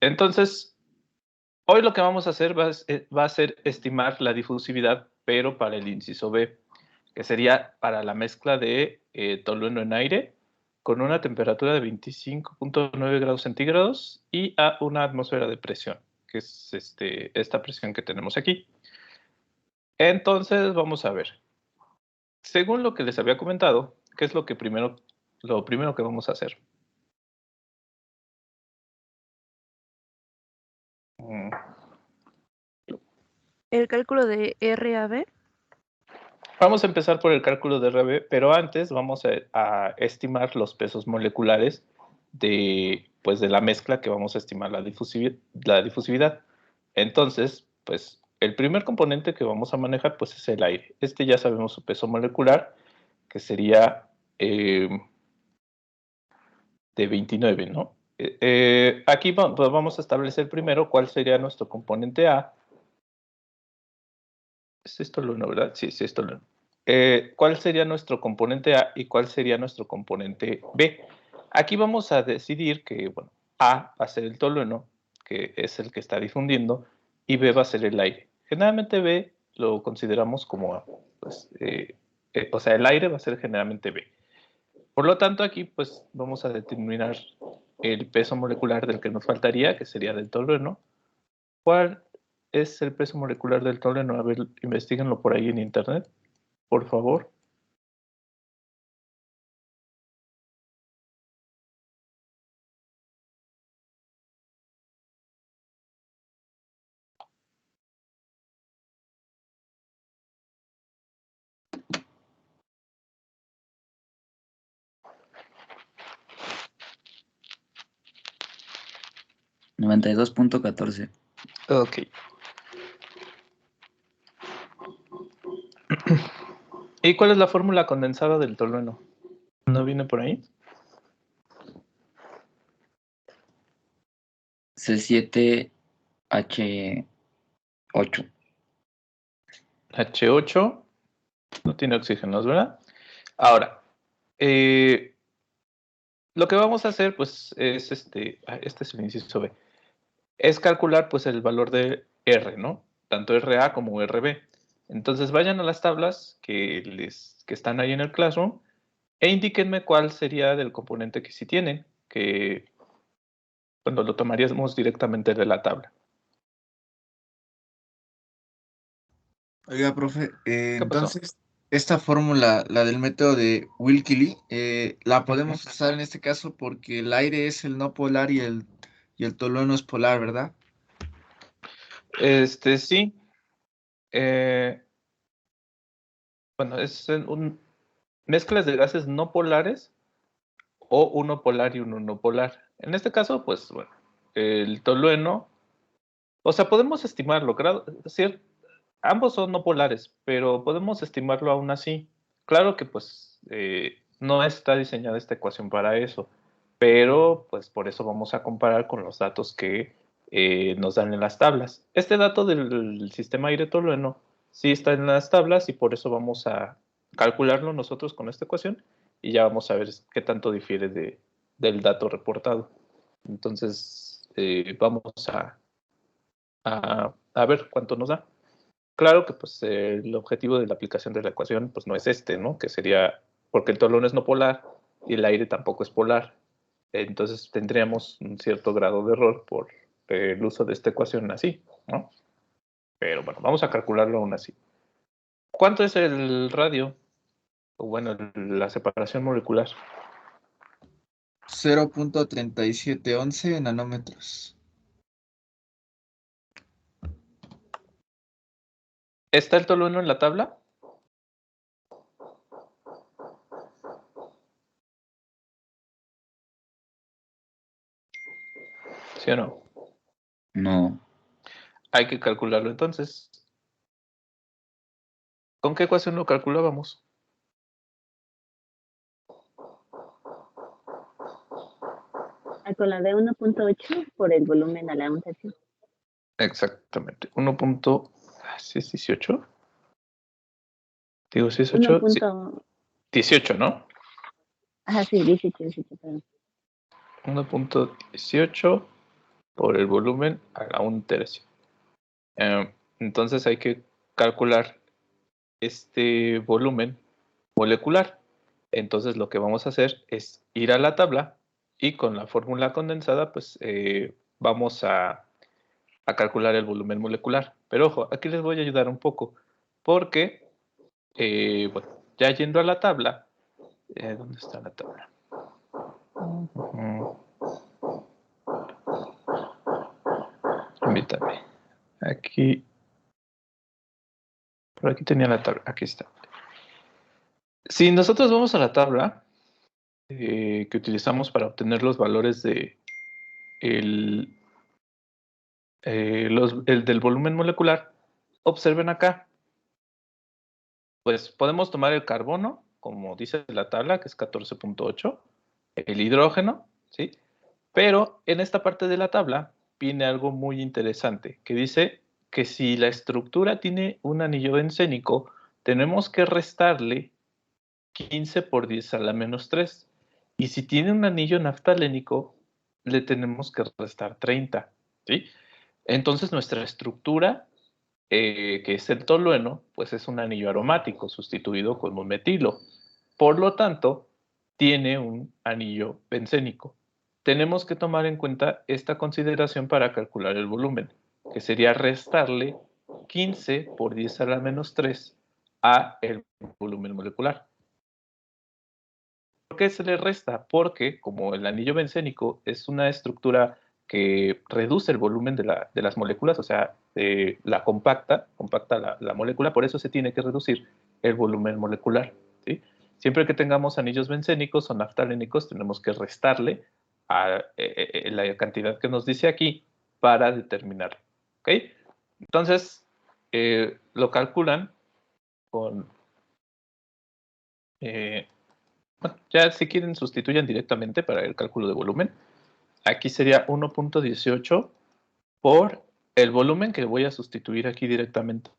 Entonces, hoy lo que vamos a hacer va a ser estimar la difusividad, pero para el inciso B, que sería para la mezcla de tolueno en aire con una temperatura de 25.9 grados centígrados y a una atmósfera de presión, que es esta presión que tenemos aquí. Entonces, vamos a ver. Según lo que les había comentado, ¿qué es lo primero que vamos a hacer? El cálculo de RAB. Vamos a empezar por el cálculo de RB, pero antes vamos a estimar los pesos moleculares de la mezcla que vamos a estimar la difusividad. Entonces, pues el primer componente que vamos a manejar pues es el aire. Ya sabemos su peso molecular, que sería de 29, ¿no? Aquí vamos a establecer primero cuál sería nuestro componente A. ¿Es esto lo uno, verdad? Sí, esto lo uno. ¿Cuál sería nuestro componente A y cuál sería nuestro componente B? Aquí vamos a decidir que, bueno, A va a ser el tolueno, que es el que está difundiendo, y B va a ser el aire. Generalmente B lo consideramos como, pues, o sea, el aire va a ser generalmente B. Por lo tanto, aquí, pues, vamos a determinar el peso molecular del que nos faltaría, que sería del tolueno. ¿Cuál es el peso molecular del tolueno? A ver, investiguenlo por ahí en internet, por favor. $92.14. Ok. ¿Y cuál es la fórmula condensada del tolueno? ¿No viene por ahí? C7H8. H8 no tiene oxígenos, ¿verdad? Ahora, lo que vamos a hacer, pues, es este es el inciso B, es calcular, pues, el valor de R, ¿no? Tanto RA como RB. Entonces, vayan a las tablas que están ahí en el Classroom e indíquenme cuál sería del componente que sí tienen, que cuando lo tomaríamos directamente de la tabla. Oiga, profe, ¿Qué pasó? entonces, esta fórmula, la del método de Wilkely, la podemos usar en este caso porque el aire es el no polar y el tolueno es polar, ¿verdad? Sí. Bueno, es mezclas de gases no polares o uno polar y uno no polar. En este caso, pues, bueno, el tolueno, o sea, podemos estimarlo, claro, ambos son no polares, pero podemos estimarlo aún así. Claro que, pues, no está diseñada esta ecuación para eso, pero, pues, por eso vamos a comparar con los datos que nos dan en las tablas. Este dato del sistema aire-tolueno sí está en las tablas y por eso vamos a calcularlo nosotros con esta ecuación y ya vamos a ver qué tanto difiere del dato reportado. Entonces, vamos a ver cuánto nos da. Claro que pues el objetivo de la aplicación de la ecuación pues no es ¿no? Que sería, porque el tolueno es no polar y el aire tampoco es polar. Entonces tendríamos un cierto grado de error por el uso de esta ecuación así, ¿no? Pero bueno, vamos a calcularlo aún así. ¿Cuánto es el radio? O bueno, la separación molecular. 0.3711 nanómetros. ¿Está el tolueno en la tabla? ¿Sí o no? No. Hay que calcularlo entonces. ¿Con qué ecuación lo calculábamos? Con la de 1.8 por el volumen a la 1/3. Exactamente. 1. ¿Sí es 18? Digo, si es 8. Sí. 18, ¿no? Ajá, sí, 18, perdón. 1.18 por el volumen a la 1/3. Entonces hay que calcular este volumen molecular. Entonces lo que vamos a hacer es ir a la tabla y con la fórmula condensada pues vamos a calcular el volumen molecular. Pero ojo, aquí les voy a ayudar un poco porque, bueno, ya yendo a la tabla, ¿dónde está la tabla? Permítame. Aquí, por aquí tenía la tabla, aquí está. Si nosotros vamos a la tabla que utilizamos para obtener los valores de el del volumen molecular, observen acá, pues podemos tomar el carbono, como dice la tabla, que es 14.8, el hidrógeno, ¿sí? Pero en esta parte de la tabla viene algo muy interesante, que dice que si la estructura tiene un anillo bencénico, tenemos que restarle 15 por 10 a la menos 3. Y si tiene un anillo naftalénico, le tenemos que restar 30, ¿sí? Entonces nuestra estructura, que es el tolueno, pues es un anillo aromático sustituido con un metilo. Por lo tanto, tiene un anillo bencénico. Tenemos que tomar en cuenta esta consideración para calcular el volumen, que sería restarle 15 por 10 a la menos 3 a el volumen molecular. ¿Por qué se le resta? Porque como el anillo bencénico es una estructura que reduce el volumen de las moléculas, o sea, la compacta la molécula, por eso se tiene que reducir el volumen molecular, ¿sí? Siempre que tengamos anillos bencénicos o naftalénicos, tenemos que restarle a la cantidad que nos dice aquí para determinarlo, ¿ok? Entonces, lo calculan con... bueno, ya si quieren sustituyan directamente para el cálculo de volumen. Aquí sería 1.18 por el volumen que voy a sustituir aquí directamente.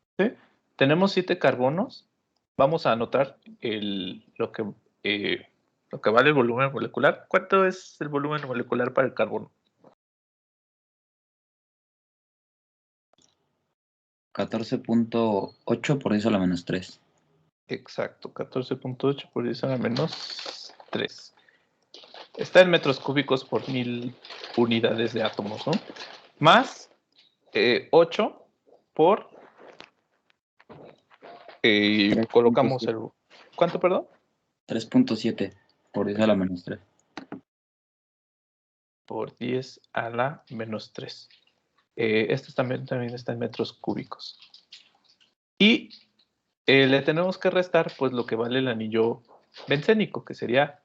Tenemos 7 carbonos. Vamos a anotar lo que vale el volumen molecular. ¿Cuánto es el volumen molecular para el carbono? 14.8 por 10 a la menos 3. Exacto, 14.8 por 10 a la menos 3. Está en metros cúbicos por 1000 unidades de átomos, ¿no? Más 8 por... colocamos el... ¿Cuánto, perdón? 3.7 por 10 a la menos 3. Por 10 a la menos 3. Esto también está en metros cúbicos. Y le tenemos que restar pues lo que vale el anillo bencénico, que sería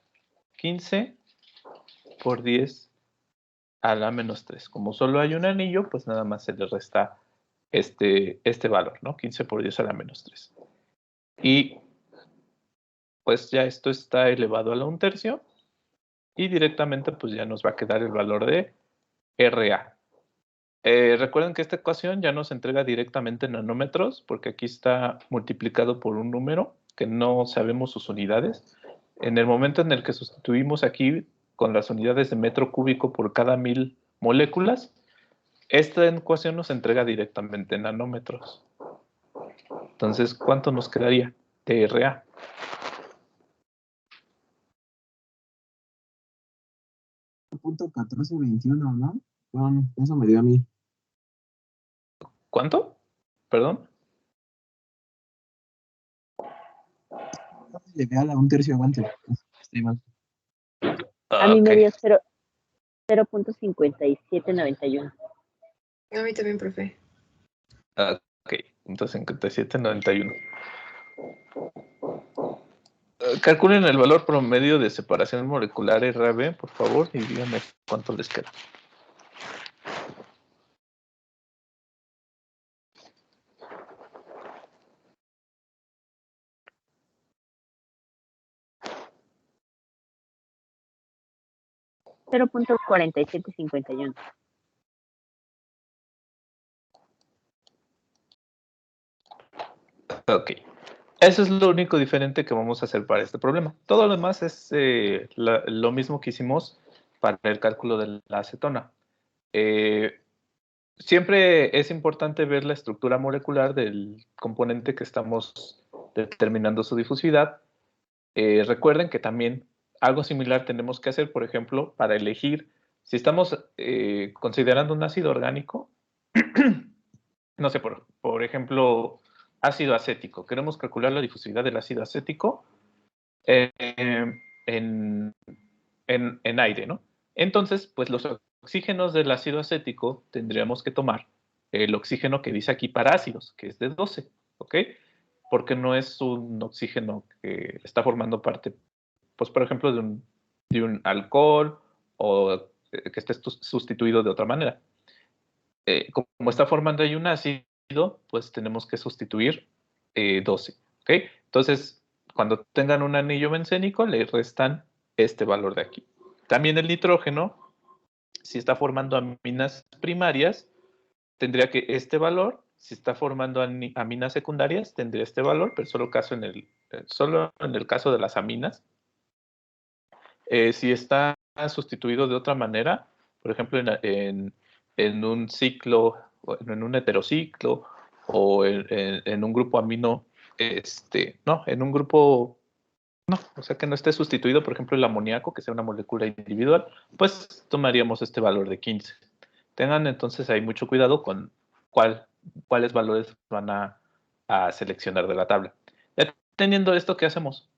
15 por 10 a la menos 3. Como solo hay un anillo, pues nada más se le resta este valor, ¿no? 15 por 10 a la menos 3. Y pues ya esto está elevado a la 1/3 y directamente pues ya nos va a quedar el valor de RA. Recuerden que esta ecuación ya nos entrega directamente en nanómetros porque aquí está multiplicado por un número que no sabemos sus unidades. En el momento en el que sustituimos aquí con las unidades de metro cúbico por cada 1000 moléculas, esta ecuación nos entrega directamente en nanómetros. Entonces, ¿cuánto nos quedaría de RA? .1421, ¿no? Bueno, eso me dio a mí. ¿Cuánto? ¿Perdón? Llegué a la 1/3 aguante. Estoy mal. A mí me Ok. dio 0.5791. A mí también, profe. Ok, entonces 57.91. Calculen el valor promedio de separación molecular RAB, por favor, y díganme cuánto les queda. .4751. Ok. Eso es lo único diferente que vamos a hacer para este problema. Todo lo demás es lo mismo que hicimos para el cálculo de la acetona. Siempre es importante ver la estructura molecular del componente que estamos determinando su difusividad. Recuerden que también algo similar tenemos que hacer, por ejemplo, para elegir, si estamos considerando un ácido orgánico, no sé, por ejemplo, ácido acético. Queremos calcular la difusividad del ácido acético en aire, ¿no? Entonces, pues los oxígenos del ácido acético tendríamos que tomar el oxígeno que dice aquí para ácidos, que es de 12, ¿ok? Porque no es un oxígeno que está formando parte, pues por ejemplo, de un alcohol o que esté sustituido de otra manera. Como está formando ahí un ácido, pues tenemos que sustituir 12, ¿ok? Entonces, cuando tengan un anillo bencénico, le restan este valor de aquí. También el nitrógeno, si está formando aminas primarias, tendría que este valor. Si está formando aminas secundarias, tendría este valor, pero solo en el caso de las aminas. Si está sustituido de otra manera, por ejemplo, en un ciclo, en un heterociclo, o en un grupo amino, no, en un grupo, no, o sea que no esté sustituido, por ejemplo, el amoníaco, que sea una molécula individual, pues tomaríamos este valor de 15. Tengan entonces ahí mucho cuidado con cuáles valores van a seleccionar de la tabla. Ya teniendo esto, ¿qué hacemos?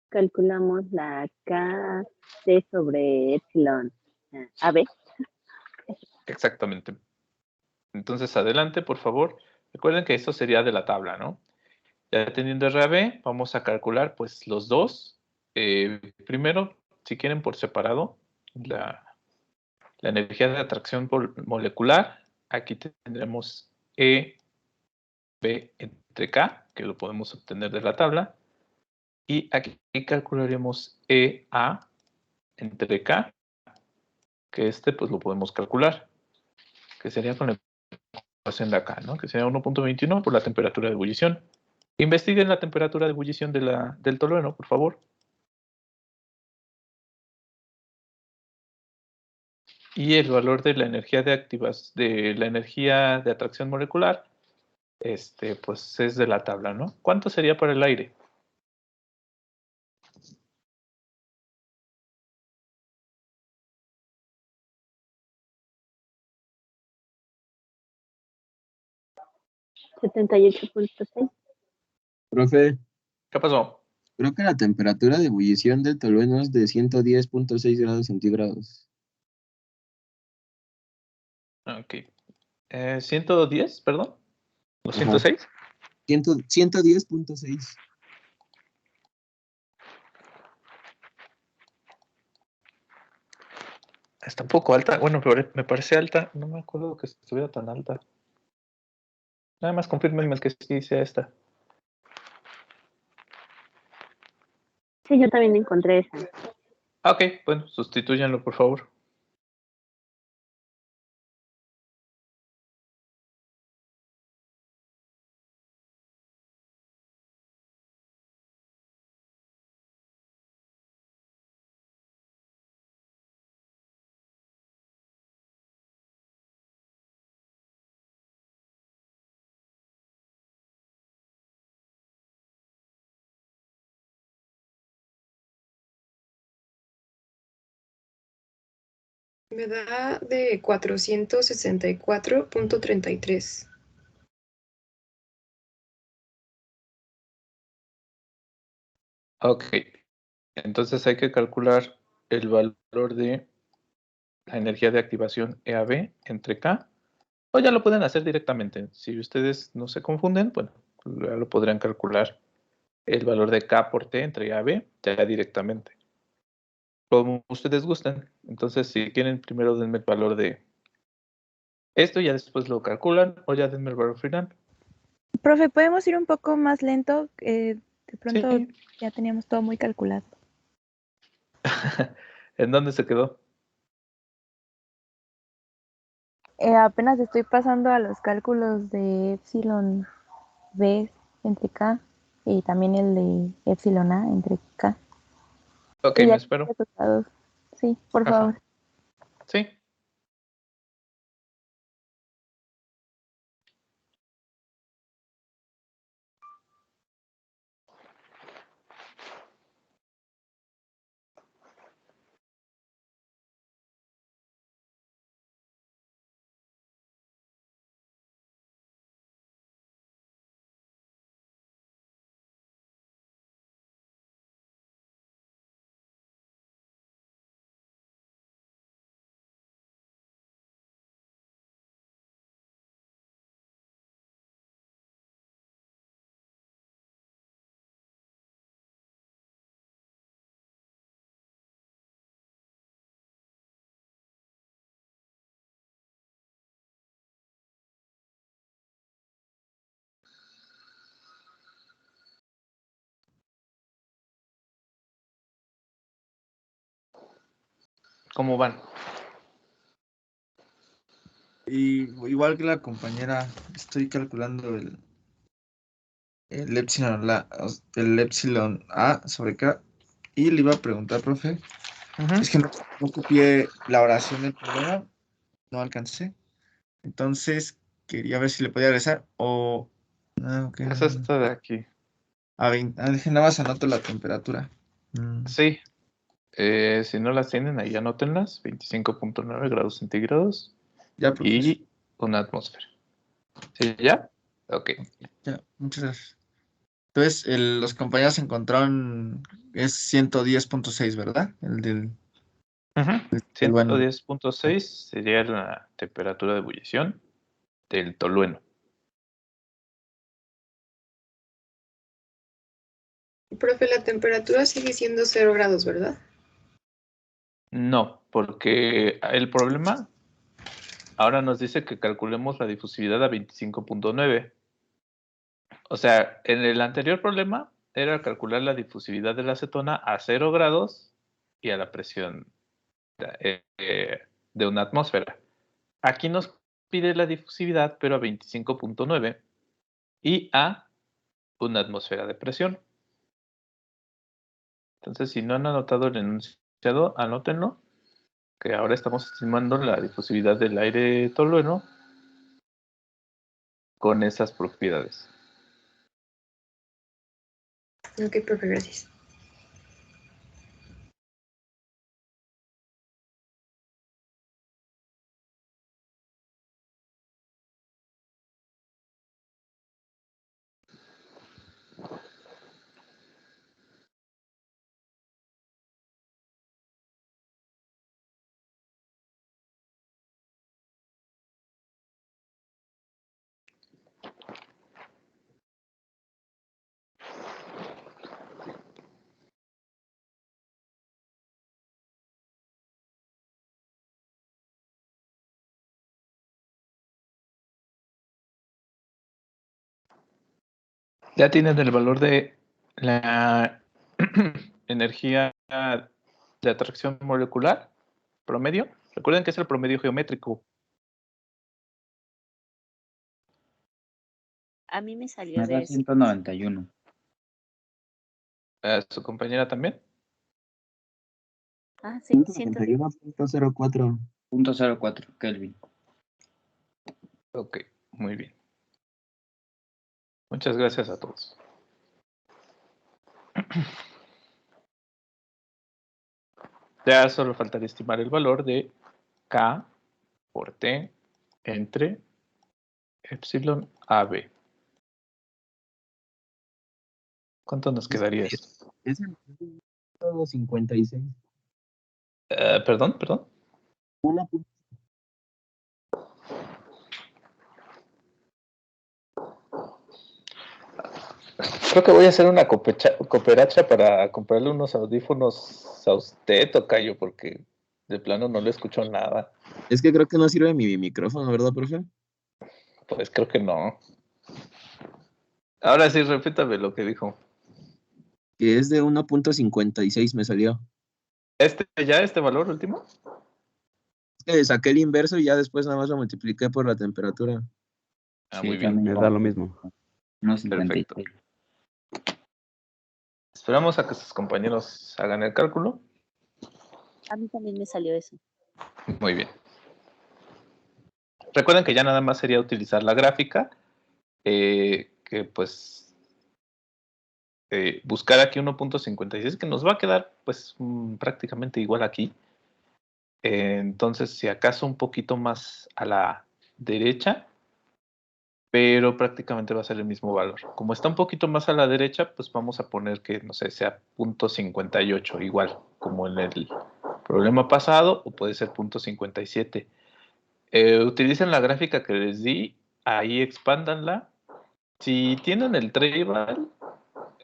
Calculamos la KT sobre epsilon AB. Exactamente. Entonces, adelante, por favor. Recuerden que esto sería de la tabla, ¿no? Ya teniendo RAB, vamos a calcular pues los dos. Primero, si quieren por separado, la energía de atracción molecular. Aquí tendremos E, B entre K, que lo podemos obtener de la tabla. Y aquí calcularemos EA entre K, que pues lo podemos calcular, que sería con la ecuación de acá, ¿no? Que sería 1.21 por la temperatura de ebullición. Investiguen la temperatura de ebullición del tolueno, por favor. Y el valor de la energía de la energía de atracción molecular, pues es de la tabla, ¿no? ¿Cuánto sería para el aire? $78.6. Profe, ¿Qué pasó? creo que la temperatura de ebullición del tolueno es de 110.6 grados centígrados. Ok. 110, perdón. ¿O Ajá. 106? 110.6. Está un poco alta. Bueno, pero me parece alta. No me acuerdo que estuviera tan alta. Nada más confírmenme que sí sea esta. Sí, yo también encontré esa. Ok, bueno, sustitúyanlo, por favor. Me da de 464.33. Ok. Entonces hay que calcular el valor de la energía de activación EAB entre K. O ya lo pueden hacer directamente. Si ustedes no se confunden, bueno, ya lo podrían calcular el valor de K por T entre EAB ya directamente. Como ustedes gusten. Entonces, si quieren, primero denme el valor de esto y ya después lo calculan, o ya denme el valor final. Profe, ¿podemos ir un poco más lento? De pronto Sí. ya teníamos todo muy calculado. ¿En dónde se quedó? Apenas estoy pasando a los cálculos de epsilon B entre K y también el de epsilon A entre K. Ok, Y me ya espero. resultados. Sí, por Ajá. favor. Sí. ¿Cómo van? Y igual que la compañera, estoy calculando el epsilon, el epsilon A sobre K. Y le iba a preguntar, profe, es que no copié la oración del problema, no alcancé. Entonces, quería ver si le podía regresar o... ok. Es esta de aquí. Deje, nada más anoto la temperatura. Sí. Si no las tienen, ahí anótenlas. 25.9 grados centígrados Ya, profe. y una atmósfera. ¿Sí, ya? Ok. Ya, muchas gracias. Entonces, los compañeros encontraron, es 110.6, ¿verdad? El del... Bueno, 110.6 sería la temperatura de ebullición del tolueno. Profe, la temperatura sigue siendo 0 grados, ¿verdad? No, porque el problema ahora nos dice que calculemos la difusividad a 25.9. O sea, en el anterior problema era calcular la difusividad de la acetona a 0 grados y a la presión de una atmósfera. Aquí nos pide la difusividad, pero a 25.9 y a una atmósfera de presión. Entonces, si no han anotado el enunciado, anótenlo, que ahora estamos estimando la difusividad del aire tolueno con esas propiedades. Ok, profe, gracias. Ya tienen el valor de la energía de atracción molecular promedio. Recuerden que es el promedio geométrico. A mí me salió Me da de 191. ¿Su compañera también? Ah, sí, 191.04. 0.04 Kelvin. Ok, muy bien. Muchas gracias a todos. Ya solo faltaría estimar el valor de K por T entre epsilon AB. ¿Cuánto nos quedaría esto? Es el 56. Perdón. Una Creo que voy a hacer una cooperacha para comprarle unos audífonos a usted, tocayo, porque de plano no le escucho nada. Es que creo que no sirve mi micrófono, ¿verdad, profe? Pues creo que no. Ahora sí, repítame lo que dijo. Que es de 1.56 me salió. ¿Este valor último? Es que saqué el inverso y ya después nada más lo multipliqué por la temperatura. Ah, Sí, muy bien. también Me da lo mismo. 1.56. Perfecto. Esperamos a que sus compañeros hagan el cálculo. A mí también me salió eso. Muy bien. Recuerden que ya nada más sería utilizar la gráfica, que pues buscar aquí 1.56, que nos va a quedar pues prácticamente igual aquí. Entonces, si acaso un poquito más a la derecha, pero prácticamente va a ser el mismo valor. Como está un poquito más a la derecha, pues vamos a poner que, no sé, sea 0.58, igual como en el problema pasado, o puede ser 0.57. Utilicen la gráfica que les di, ahí expándanla. Si tienen el Tribal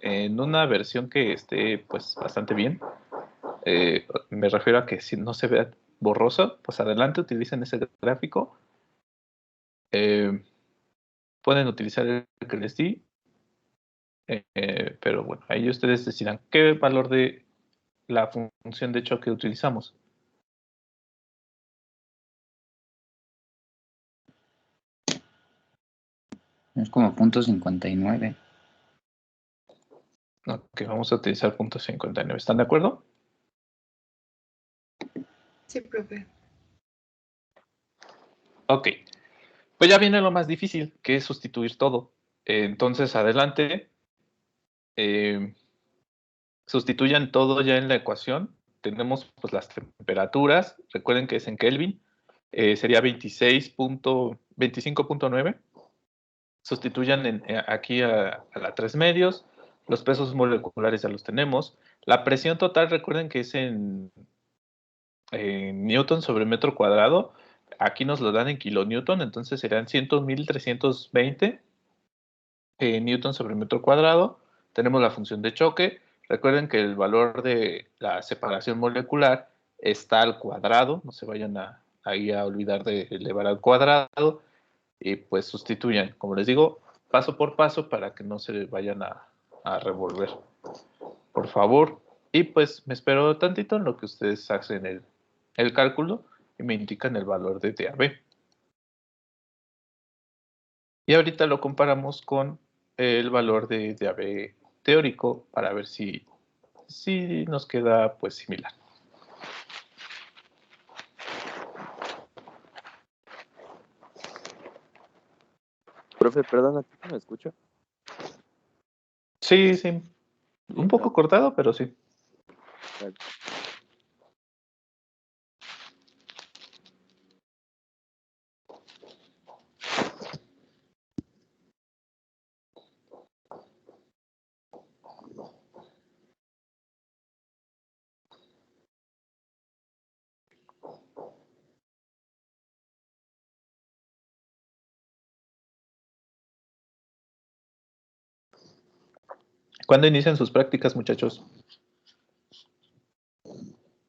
en una versión que esté pues bastante bien, me refiero a que si no se vea borroso, pues adelante utilicen ese gráfico. Pueden utilizar el que les di, pero bueno, ahí ustedes decidan qué valor de la función de choque utilizamos. Es como 0.59. Ok, vamos a utilizar 0.59. ¿Están de acuerdo? Sí, profe. Ok. Pues ya viene lo más difícil, que es sustituir todo. Entonces, adelante. Sustituyan todo ya en la ecuación. Tenemos pues las temperaturas. Recuerden que es en Kelvin. Sería 25.9. Sustituyan aquí a la 3 medios. Los pesos moleculares ya los tenemos. La presión total, recuerden que es en newton sobre metro cuadrado. Aquí nos lo dan en kilonewton, entonces serán 100.320 newton sobre metro cuadrado. Tenemos la función de choque. Recuerden que el valor de la separación molecular está al cuadrado. No se vayan ahí a olvidar de elevar al cuadrado. Y pues sustituyan, como les digo, paso por paso para que no se vayan a revolver. Por favor. Y pues me espero tantito en lo que ustedes hacen el cálculo y me indican el valor de DAB. Y ahorita lo comparamos con el valor de DAB teórico para ver si nos queda pues similar. Profe, perdón, ¿aquí me escucha? Sí, sí. Un poco cortado, pero sí. Vale. ¿Cuándo inician sus prácticas, muchachos?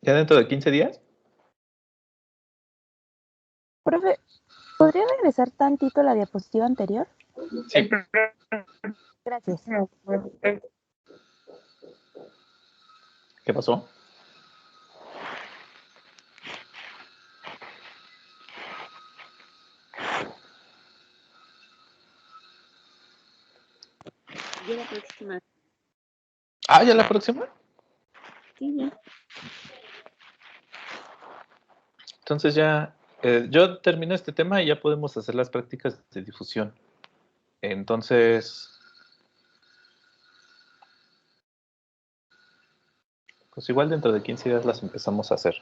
¿Ya dentro de 15 días? Profe, ¿podría regresar tantito a la diapositiva anterior? Sí. Gracias. ¿Qué pasó? Ya la próxima. Ah, ¿ya la próxima? Sí, ya. Entonces ya, yo termino este tema y ya podemos hacer las prácticas de difusión. Entonces, pues igual dentro de 15 días las empezamos a hacer.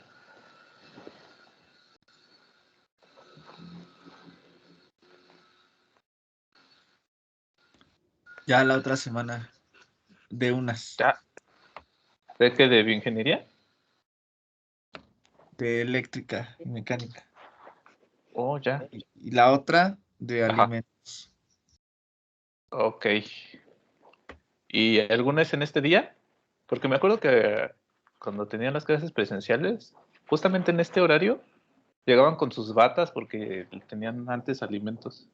Ya la otra semana, de unas, ¿Ya? ¿De qué? ¿De bioingeniería? de eléctrica y mecánica. Oh, ya. Y la otra, de Ajá. alimentos. Ok. ¿Y alguna es en este día? Porque me acuerdo que cuando tenían las clases presenciales, justamente en este horario, llegaban con sus batas porque tenían antes alimentos.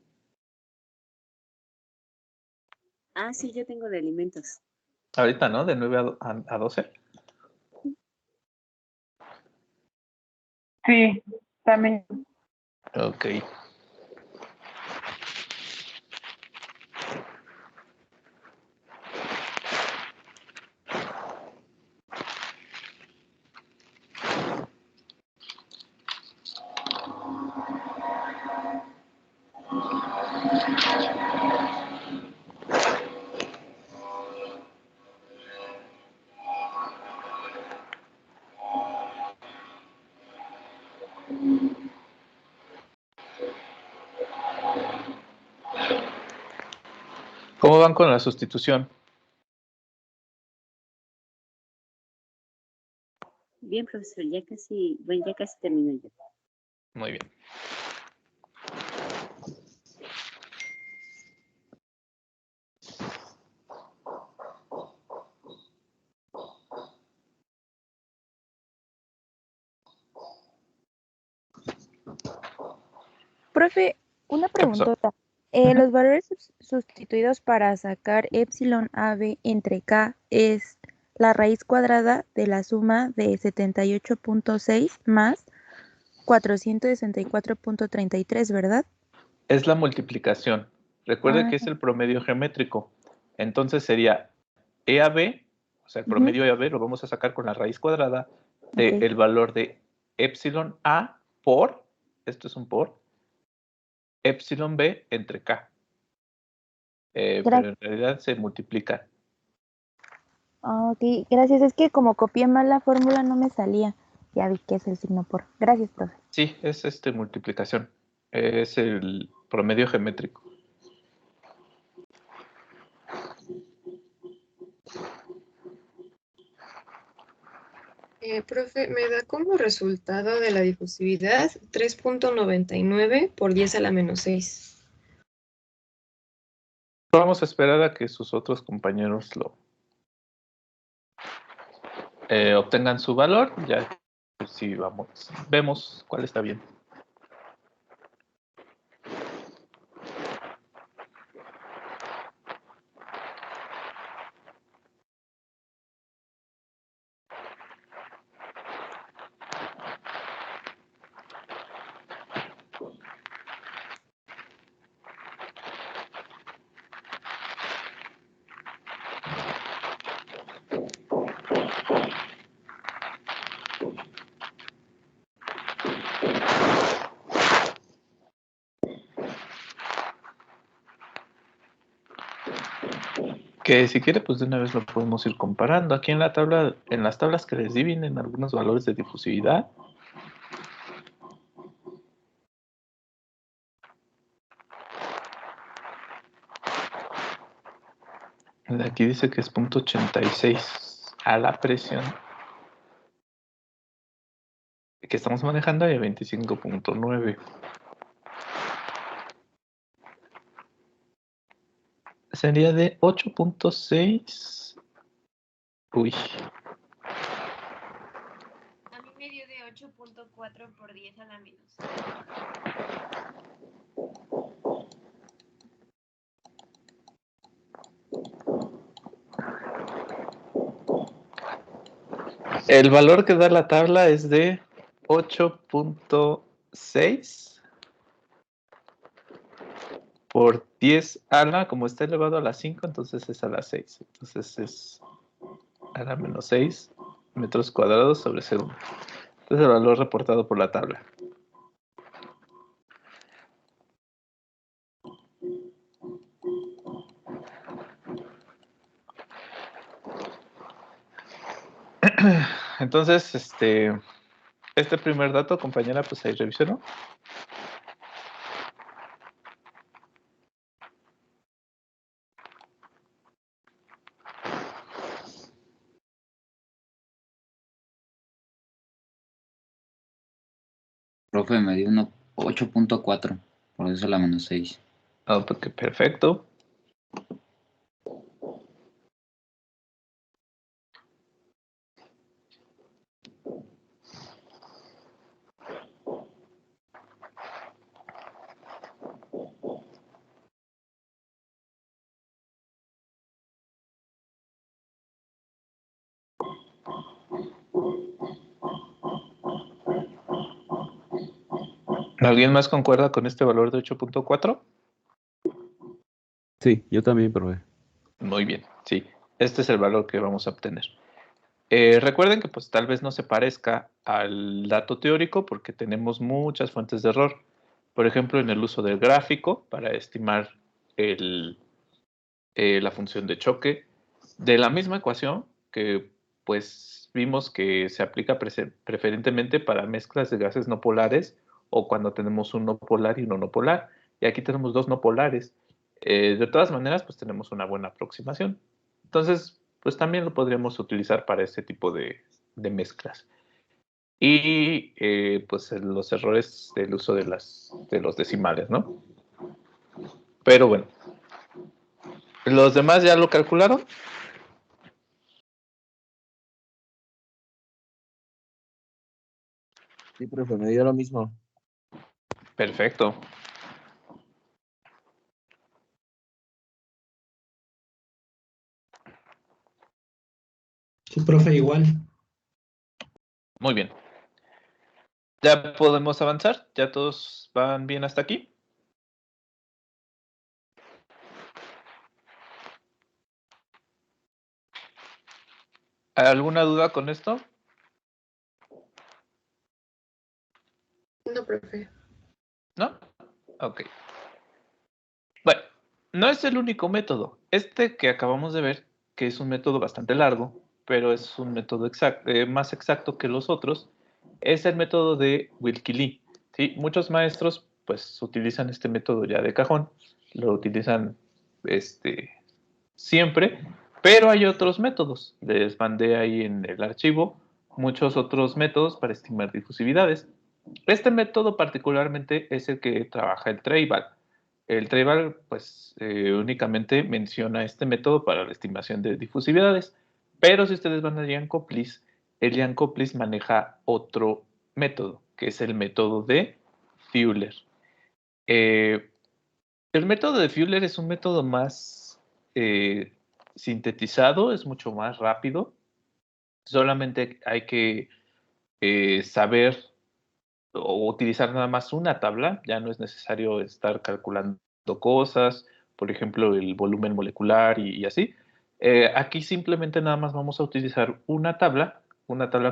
Ah, sí, yo tengo de alimentos. Ahorita, ¿no? De 9 a 12. Sí, también. Ok. ¿Cómo van con la sustitución? Bien, profesor, ya casi termino yo. Muy bien. Profe, una ¿Qué pasó? preguntota. Ujú. Los valores sustituidos para sacar epsilon AB entre K es la raíz cuadrada de la suma de 78.6 más 464.33, ¿verdad? Es la multiplicación. Recuerde Ah, que es el promedio geométrico. Entonces sería EAB, o sea, el ujú, promedio EAB lo vamos a sacar con la raíz cuadrada ok. del valor de epsilon A por, esto es un por, epsilon B entre K. Pero Gracias. en realidad se multiplica. Ok, gracias. Es que como copié mal la fórmula no me salía. Ya vi que es el signo por. Gracias, profe. Sí, es multiplicación. Es el promedio geométrico. Profe, me da como resultado de la difusividad 3.99 por 10 a la menos 6. Vamos a esperar a que sus otros compañeros lo obtengan su valor. Ya, pues, sí, vemos cuál está bien. Que si quiere, pues de una vez lo podemos ir comparando. Aquí en la tabla, en las tablas que les di vienen algunos valores de difusividad. Aquí dice que es 0.86 a la presión que estamos manejando de 25.9. Sería de 8.6. Uy, A mí me dio de 8.4 por 10 a la menos. el valor que da la tabla es de 8.6 por 10 a la, como está elevado a la 5, entonces es a la 6. Entonces es a la menos 6 metros cuadrados sobre segundo. Este es el valor reportado por la tabla. Entonces, este primer dato, compañera, pues ahí revíselo. Profe, me dio 8.4, por eso la menos 6. Ah, porque perfecto. ¿Alguien más concuerda con este valor de 8.4? Sí, yo también, profe. Muy bien, sí. Este es el valor que vamos a obtener. Recuerden que pues tal vez no se parezca al dato teórico porque tenemos muchas fuentes de error, por ejemplo, en el uso del gráfico para estimar la función de choque, de la misma ecuación que pues vimos que se aplica preferentemente para mezclas de gases no polares o cuando tenemos un no polar y un no polar. Y aquí tenemos dos no polares. De todas maneras, pues tenemos una buena aproximación. Entonces, pues también lo podríamos utilizar para este tipo de mezclas. Y pues los errores del uso de los decimales, ¿no? Pero bueno, ¿los demás ya lo calcularon? Sí, profe, me dio lo mismo. Perfecto. Sí, profe, igual. Muy bien. ¿Ya podemos avanzar? ¿Ya todos van bien hasta aquí? ¿Alguna duda con esto? No, profe. ¿No? Ok. Bueno, no es el único método. Este que acabamos de ver, que es un método bastante largo, pero es un método más exacto que los otros, es el método de Wilkie-Lee. ¿Sí? Muchos maestros pues utilizan este método ya de cajón, lo utilizan siempre, pero hay otros métodos. Les mandé ahí en el archivo muchos otros métodos para estimar difusividades. Este método particularmente es el que trabaja el Treival. El Treival, pues, únicamente menciona este método para la estimación de difusividades, pero si ustedes van a Jankoplis, el Jankoplis maneja otro método, que es el método de Fuller. El método de Fuller es un método más sintetizado, es mucho más rápido. Solamente hay que saber o utilizar nada más una tabla, ya no es necesario estar calculando cosas, por ejemplo, el volumen molecular y así. Aquí simplemente nada más vamos a utilizar una tabla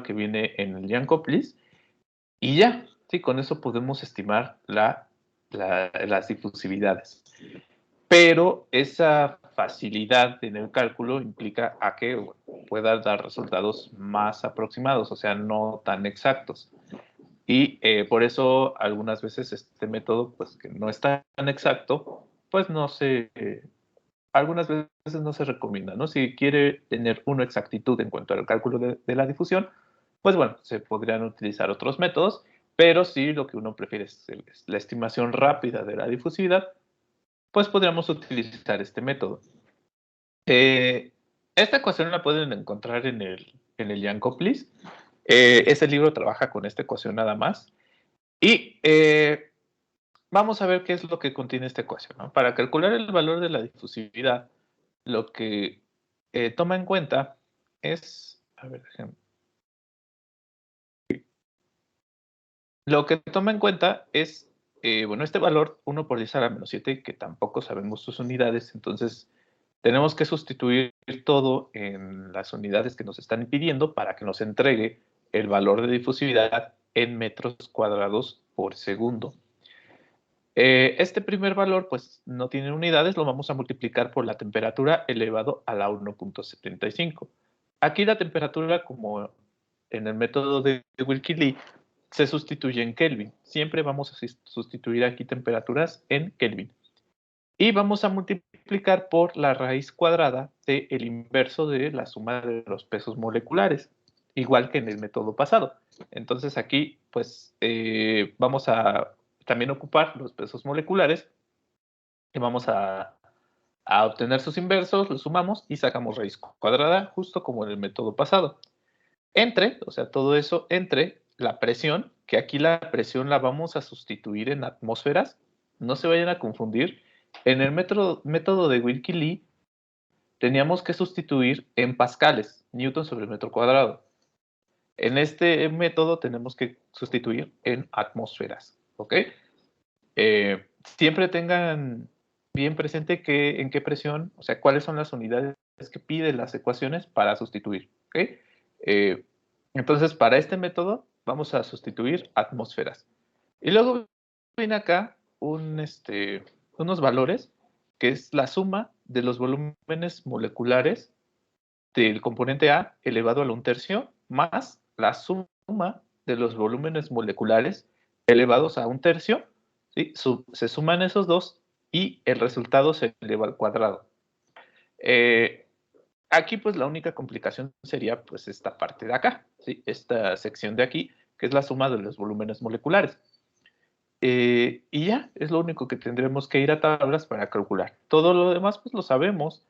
que viene en el Jankoplis, y ya, sí, con eso podemos estimar las difusividades. Pero esa facilidad en el cálculo implica a que pueda dar resultados más aproximados, o sea, no tan exactos. Y por eso algunas veces este método, pues que no es tan exacto, pues algunas veces no se recomienda, ¿no? Si quiere tener una exactitud en cuanto al cálculo de la difusión, pues bueno, se podrían utilizar otros métodos, pero si lo que uno prefiere es la estimación rápida de la difusividad, pues podríamos utilizar este método. Esta ecuación la pueden encontrar en el Jankoplis. Ese libro trabaja con esta ecuación nada más. Y vamos a ver qué es lo que contiene esta ecuación, ¿no? Para calcular el valor de la difusividad, lo que toma en cuenta es, a ver, lo que toma en cuenta es, bueno, este valor 1 por 10 a la menos 7, que tampoco sabemos sus unidades, entonces tenemos que sustituir todo en las unidades que nos están pidiendo para que nos entregue el valor de difusividad en metros cuadrados por segundo. Este primer valor, pues, no tiene unidades, lo vamos a multiplicar por la temperatura elevado a la 1.75. Aquí la temperatura, como en el método de Wilkie-Lee, se sustituye en Kelvin. Siempre vamos a sustituir aquí temperaturas en Kelvin. Y vamos a multiplicar por la raíz cuadrada del inverso de la suma de los pesos moleculares, igual que en el método pasado. Entonces aquí, pues, vamos a también ocupar los pesos moleculares y vamos a obtener sus inversos, los sumamos y sacamos raíz cuadrada, justo como en el método pasado. O sea, todo eso entre la presión, que aquí la presión la vamos a sustituir en atmósferas. No se vayan a confundir. En el método de Wilkie-Lee teníamos que sustituir en pascales, newton sobre el metro cuadrado. En este método tenemos que sustituir en atmósferas, ¿ok? Siempre tengan bien presente en qué presión, o sea, cuáles son las unidades que piden las ecuaciones para sustituir, ¿ok? Entonces, para este método vamos a sustituir atmósferas. Y luego viene acá unos valores que es la suma de los volúmenes moleculares del componente A elevado a la 1/3 más la suma de los volúmenes moleculares elevados a 1/3, ¿sí? Se suman esos dos y el resultado se eleva al cuadrado. Aquí pues la única complicación sería pues esta parte de acá, ¿sí? Esta sección de aquí, que es la suma de los volúmenes moleculares. Y ya, es lo único que tendremos que ir a tablas para calcular. Todo lo demás pues lo sabemos.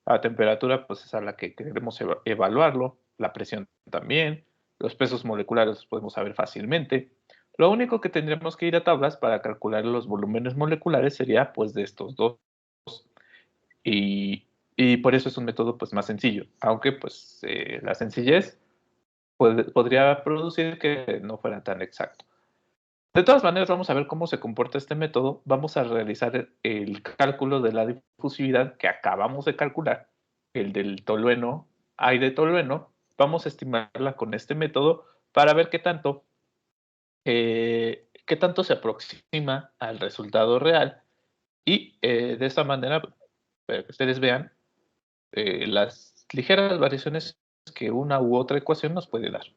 La temperatura pues es a la que queremos evaluarlo, la presión también, los pesos moleculares los podemos saber fácilmente. Lo único que tendremos que ir a tablas para calcular los volúmenes moleculares sería pues de estos dos. Y por eso es un método pues más sencillo, aunque pues la sencillez podría producir que no fuera tan exacto. De todas maneras, vamos a ver cómo se comporta este método. Vamos a realizar el cálculo de la difusividad que acabamos de calcular, el del tolueno, I de tolueno. Vamos a estimarla con este método para ver qué tanto se aproxima al resultado real. Y de esta manera, para que ustedes vean las ligeras variaciones que una u otra ecuación nos puede dar.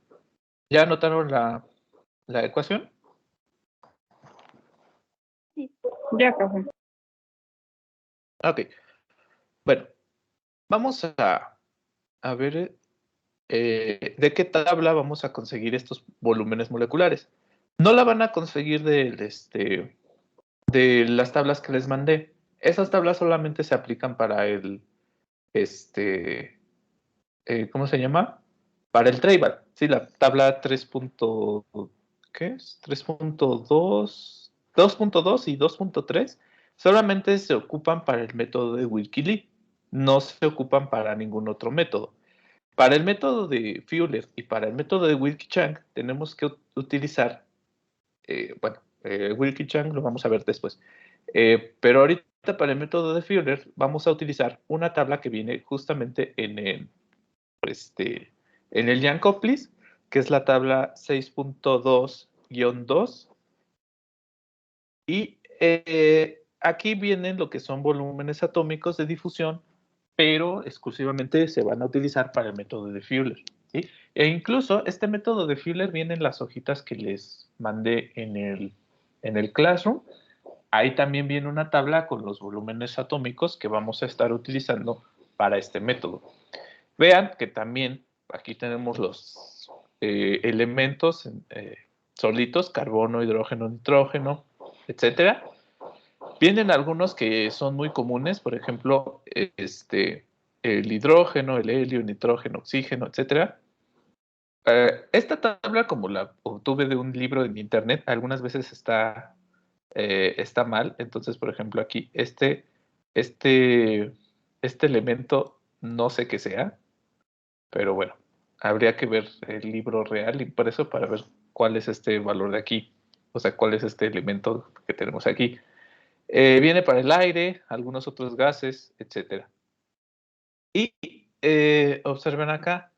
¿Ya anotaron la ecuación? Ya, profe. Ok. Bueno, vamos a ver de qué tabla vamos a conseguir estos volúmenes moleculares. No la van a conseguir de las tablas que les mandé. Esas tablas solamente se aplican para ¿cómo se llama? Para el Treival. Sí, la tabla 3. ¿Qué es? 3.2, 2.2 y 2.3 solamente se ocupan para el método de Wilkie-Lee. No se ocupan para ningún otro método. Para el método de Fuller y para el método de Wilkie-Chang tenemos que utilizar, Wilkie-Chang lo vamos a ver después. Pero ahorita para el método de Fuller vamos a utilizar una tabla que viene justamente en el Jankowitz, que es la tabla 6.2-2. Y aquí vienen lo que son volúmenes atómicos de difusión, pero exclusivamente se van a utilizar para el método de Fuller, ¿sí? E incluso este método de Fuller viene en las hojitas que les mandé en el Classroom. Ahí también viene una tabla con los volúmenes atómicos que vamos a estar utilizando para este método. Vean que también aquí tenemos los elementos solitos, carbono, hidrógeno, nitrógeno, etcétera. Vienen algunos que son muy comunes, por ejemplo, el hidrógeno, el helio, el nitrógeno, oxígeno, etcétera. Esta tabla, como la obtuve de un libro en internet, algunas veces está mal. Entonces, por ejemplo, aquí este elemento no sé qué sea, pero bueno, habría que ver el libro real impreso para ver cuál es este valor de aquí, o sea, cuál es este elemento que tenemos aquí. Viene para el aire, algunos otros gases, etc. Y observen acá,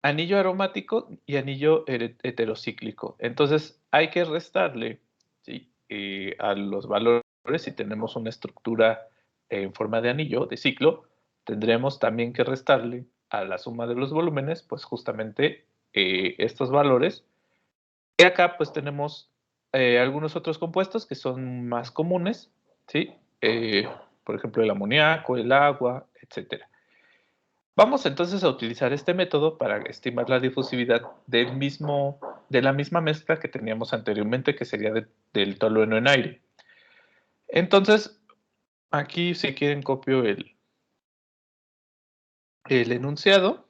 anillo aromático y anillo heterocíclico. Entonces hay que restarle, ¿sí? A los valores, si tenemos una estructura en forma de anillo, de ciclo, tendremos también que restarle a la suma de los volúmenes, pues justamente estos valores. Y acá pues tenemos algunos otros compuestos que son más comunes, ¿sí? Por ejemplo, el amoníaco, el agua, etcétera. Vamos entonces a utilizar este método para estimar la difusividad de la misma mezcla que teníamos anteriormente, que sería del tolueno en aire. Entonces, aquí si quieren copio el enunciado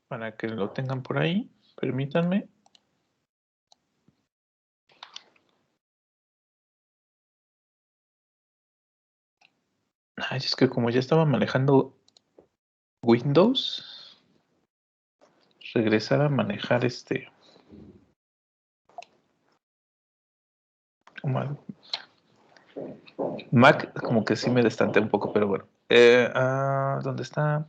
para que lo tengan por ahí. Permítanme. Ay, es que como ya estaba manejando Windows, regresar a manejar Mac, como que sí me destanté un poco, pero bueno. ¿Dónde está?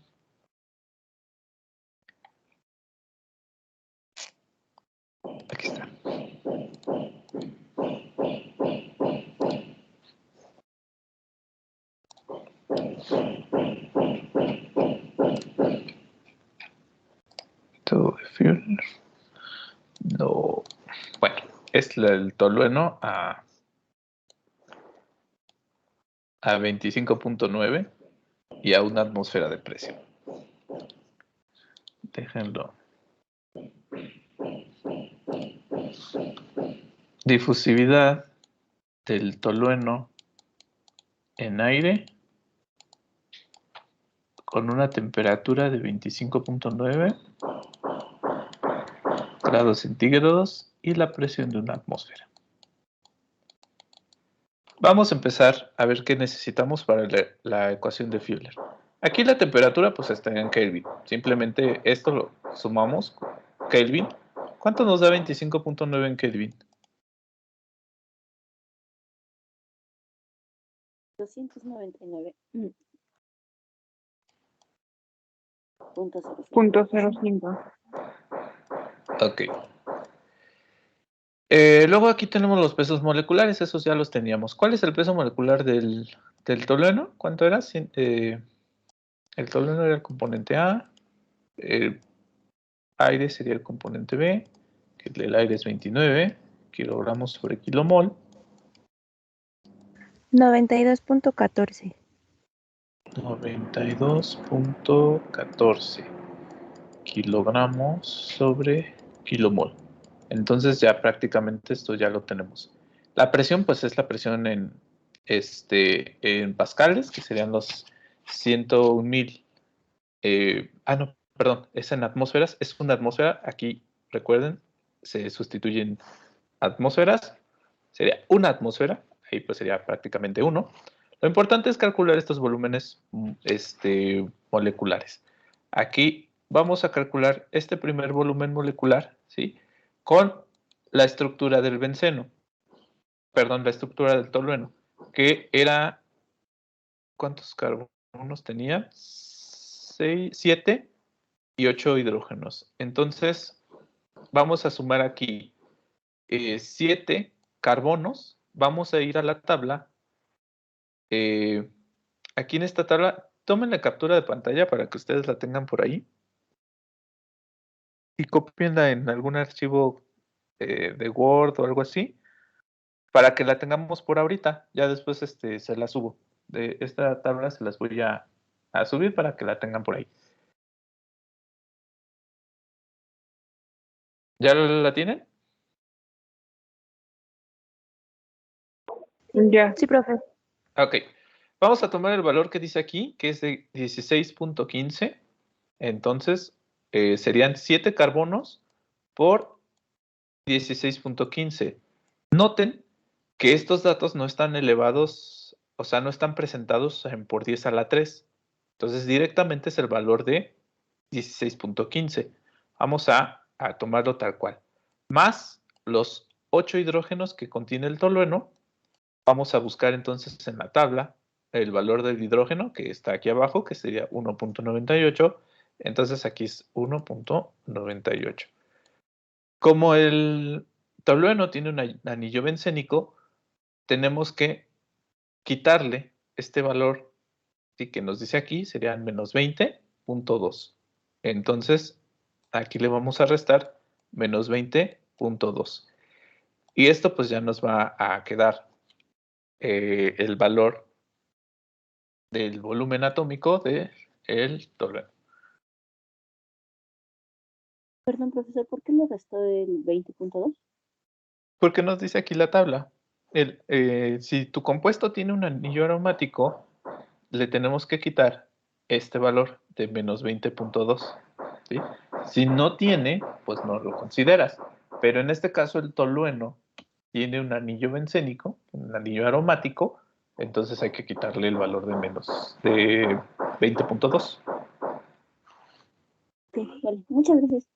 Fuller. No. Bueno, es el tolueno a 25.9 y a una atmósfera de presión. Déjenlo. Difusividad del tolueno en aire con una temperatura de 25.9 grados centígrados y la presión de una atmósfera. Vamos a empezar a ver qué necesitamos para la ecuación de Fuller. Aquí la temperatura pues está en Kelvin. Simplemente esto lo sumamos Kelvin. ¿Cuánto nos da 25.9 en Kelvin? 299. .05. Ok. Luego aquí tenemos los pesos moleculares, esos ya los teníamos. ¿Cuál es el peso molecular del tolueno? ¿Cuánto era? El tolueno era el componente A, el aire sería el componente B, que el aire es 29 kilogramos sobre kilomol. 92.14. 92.14 kilogramos sobre kilomol. Entonces ya prácticamente esto ya lo tenemos. La presión pues es la presión en pascales, que serían los 101,000. No, perdón, es en atmósferas. Es una atmósfera. Aquí, recuerden, se sustituyen atmósferas. Sería una atmósfera. Ahí pues sería prácticamente 1. Lo importante es calcular estos volúmenes moleculares. Aquí vamos a calcular este primer volumen molecular, ¿sí? Con la estructura del benceno. Perdón, la estructura del tolueno, que era... ¿Cuántos carbonos tenía? 6, 7 y 8 hidrógenos. Entonces, vamos a sumar aquí 7 carbonos. Vamos a ir a la tabla. Aquí en esta tabla, tomen la captura de pantalla para que ustedes la tengan por ahí. Y copienla en algún archivo de Word o algo así, para que la tengamos por ahorita. Ya después se la subo. De esta tabla se las voy a subir para que la tengan por ahí. ¿Ya la tienen? Ya. Sí, profe. Ok. Vamos a tomar el valor que dice aquí, que es de 16.15. Entonces, serían 7 carbonos por 16.15. Noten que estos datos no están elevados, o sea, no están presentados por 10 a la 3. Entonces, directamente es el valor de 16.15. Vamos a tomarlo tal cual. Más los 8 hidrógenos que contiene el tolueno. Vamos a buscar entonces en la tabla el valor del hidrógeno, que está aquí abajo, que sería 1.98. Entonces aquí es 1.98. Como el tolueno tiene un anillo bencénico, tenemos que quitarle este valor, ¿sí? Que nos dice aquí, serían menos 20.2. Entonces, aquí le vamos a restar menos 20.2. Y esto pues ya nos va a quedar el valor del volumen atómico del tolueno. Perdón, profesor, ¿por qué le restó el 20.2? Porque nos dice aquí la tabla. Si tu compuesto tiene un anillo aromático, le tenemos que quitar este valor de menos 20.2. ¿Sí? Si no tiene, pues no lo consideras. Pero en este caso el tolueno tiene un anillo bencénico, un anillo aromático, entonces hay que quitarle el valor de menos de 20.2. Ok, vale, muchas gracias.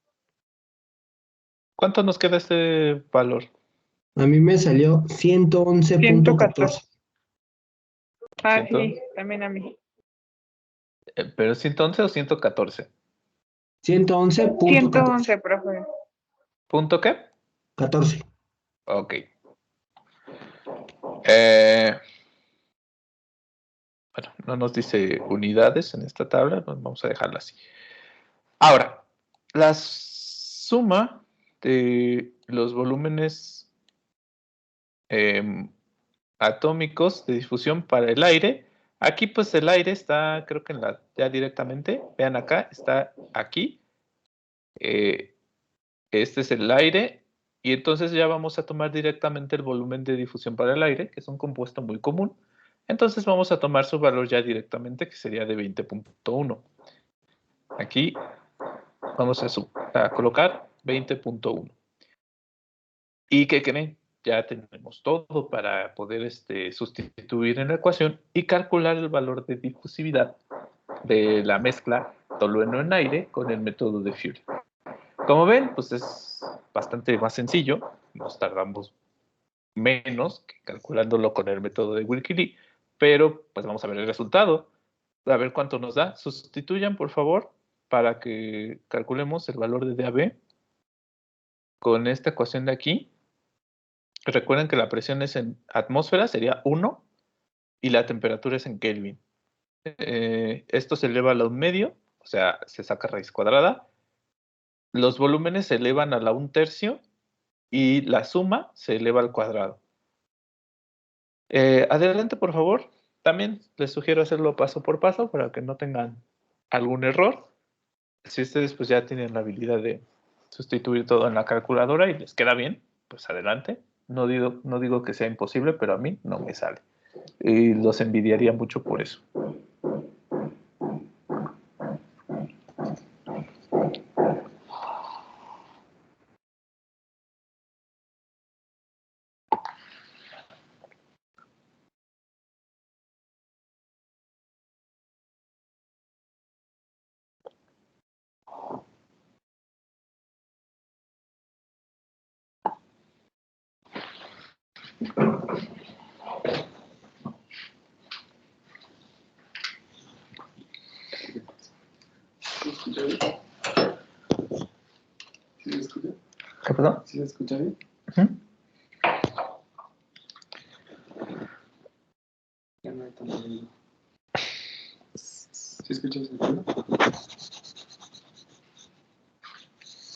¿Cuánto nos queda este valor? A mí me salió 111.14. Ah, ¿Ciento? sí, también a mí. ¿Pero 111 o 114? 111.14. 111, profe. ¿Punto qué? 14. Ok. Bueno, no nos dice unidades en esta tabla, vamos a dejarla así. Ahora, las suma de los volúmenes atómicos de difusión para el aire. Aquí pues el aire está, creo que ya directamente, vean acá, está aquí. Este es el aire y entonces ya vamos a tomar directamente el volumen de difusión para el aire, que es un compuesto muy común. Entonces vamos a tomar su valor ya directamente, que sería de 20.1. Aquí vamos a colocar 20.1. ¿Y qué creen? Ya tenemos todo para poder sustituir en la ecuación y calcular el valor de difusividad de la mezcla tolueno en aire con el método de Fury. Como ven, pues es bastante más sencillo, nos tardamos menos que calculándolo con el método de Wilkie-Lee, pero pues vamos a ver el resultado, a ver cuánto nos da. Sustituyan, por favor, para que calculemos el valor de DAB con esta ecuación de aquí. Recuerden que la presión es en atmósfera, sería 1, y la temperatura es en Kelvin. Esto se eleva a la 1/2, o sea, se saca raíz cuadrada. Los volúmenes se elevan a la 1/3 y la suma se eleva al cuadrado. Adelante, por favor. También les sugiero hacerlo paso por paso para que no tengan algún error. Si ustedes pues ya tienen la habilidad de sustituir todo en la calculadora y les queda bien, pues adelante. No digo que sea imposible, pero a mí no me sale. Y los envidiaría mucho por eso. ¿Qué pasó? ¿Sí se escucha bien? Ya no hay tanto ruido. ¿Sí escuchas el ruido?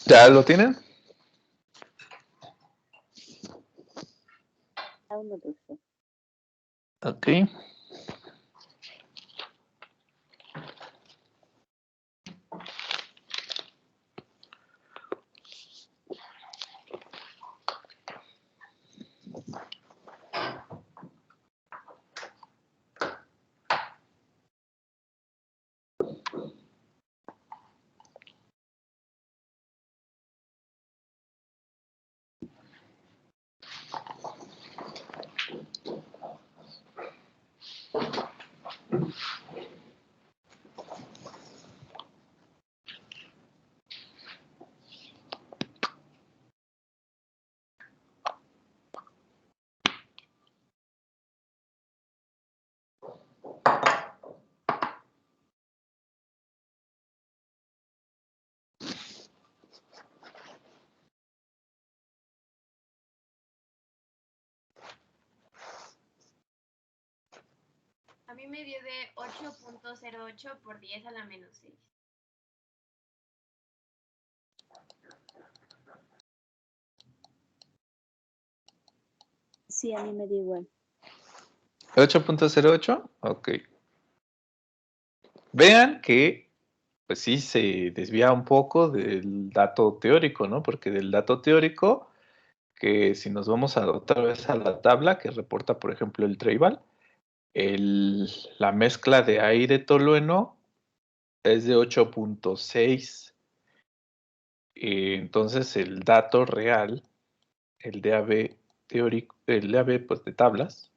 ¿Ya lo tienen? Aún no lo sé. Ok. A mí me dio de 8.08 por 10 a la menos 6. Sí, a mí me dio igual. 8.08, ok. Vean que, pues sí, se desvía un poco del dato teórico, ¿no? Porque del dato teórico, que si nos vamos otra vez a la tabla que reporta, por ejemplo, el Tribal, la mezcla de aire tolueno es de 8.6. Entonces, el dato real, el DAB teórico, el DAB pues, de tablas,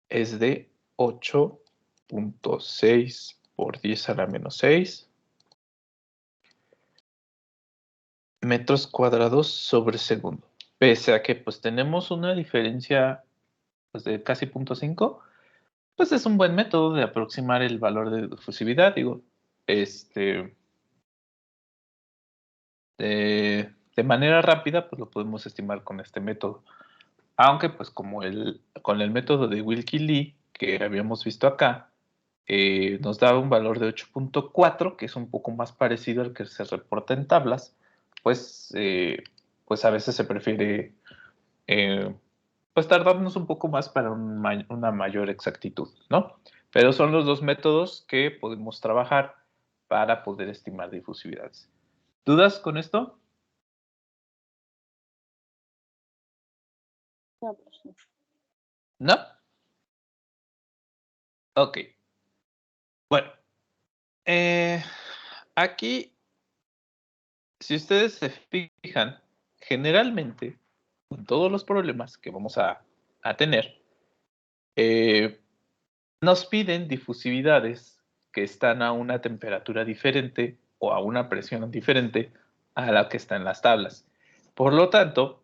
es de 8.6 por 10 a la menos 6 metros cuadrados sobre segundo. Pese a que pues tenemos una diferencia pues, de casi 0.5, pues es un buen método de aproximar el valor de difusividad. Digo, de manera rápida pues lo podemos estimar con este método. Aunque pues como con el método de Wilkie-Lee que habíamos visto acá, nos da un valor de 8.4, que es un poco más parecido al que se reporta en tablas, pues a veces se prefiere pues tardarnos un poco más para una mayor exactitud, ¿no? Pero son los dos métodos que podemos trabajar para poder estimar difusividades. ¿Dudas con esto? No, profe. ¿No? Ok. Bueno. Aquí, si ustedes se fijan, generalmente, con todos los problemas que vamos a tener, nos piden difusividades que están a una temperatura diferente o a una presión diferente a la que está en las tablas. Por lo tanto,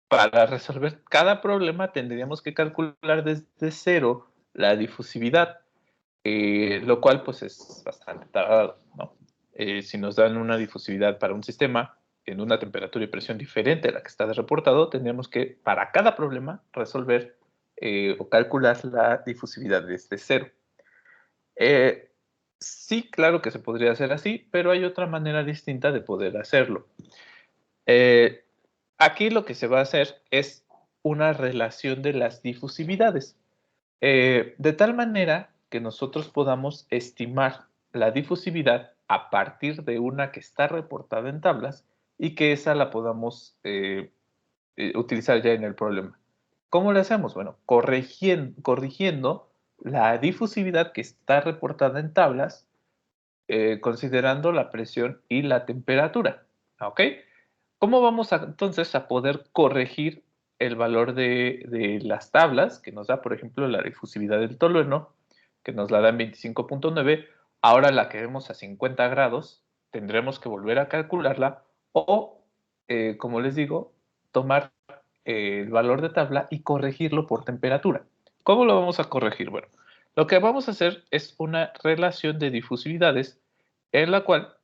para resolver cada problema tendríamos que calcular desde cero la difusividad, lo cual pues es bastante tardado, ¿no? Si nos dan una difusividad para un sistema en una temperatura y presión diferente a la que está reportado, tendríamos que, para cada problema, resolver o calcular la difusividad desde cero. Sí, claro que se podría hacer así, pero hay otra manera distinta de poder hacerlo. Aquí lo que se va a hacer es una relación de las difusividades, de tal manera que nosotros podamos estimar la difusividad a partir de una que está reportada en tablas y que esa la podamos utilizar ya en el problema. ¿Cómo lo hacemos? Bueno, corrigiendo la difusividad que está reportada en tablas, considerando la presión y la temperatura. ¿Ok? ¿Cómo vamos entonces a poder corregir el valor de las tablas, que nos da, por ejemplo, la difusividad del tolueno, que nos la da en 25.9, ahora la queremos a 50 grados, tendremos que volver a calcularla o, como les digo, tomar el valor de tabla y corregirlo por temperatura. ¿Cómo lo vamos a corregir? Bueno, lo que vamos a hacer es una relación de difusividades en la cual,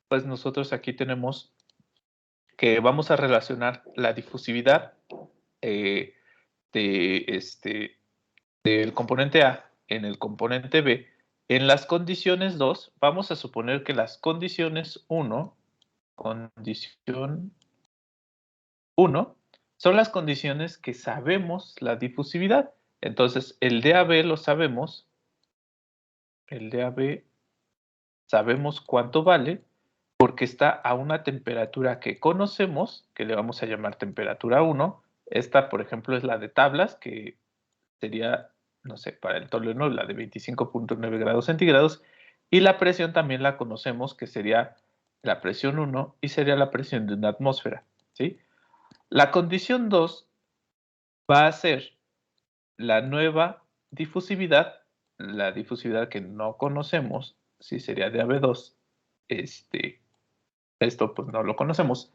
pues nosotros aquí tenemos que vamos a relacionar la difusividad del componente A en el componente B. En las condiciones 2, vamos a suponer que las condiciones 1, condición 1, son las condiciones que sabemos la difusividad. Entonces, el DAB lo sabemos. El DAB sabemos cuánto vale porque está a una temperatura que conocemos, que le vamos a llamar temperatura 1. Esta, por ejemplo, es la de tablas, que sería, no sé, para el tolueno la de 25.9 grados centígrados. Y la presión también la conocemos, que sería la presión 1 y sería la presión de una atmósfera, ¿sí? La condición 2 va a ser la nueva difusividad, la difusividad que no conocemos, sí sería de AB2. Esto pues no lo conocemos.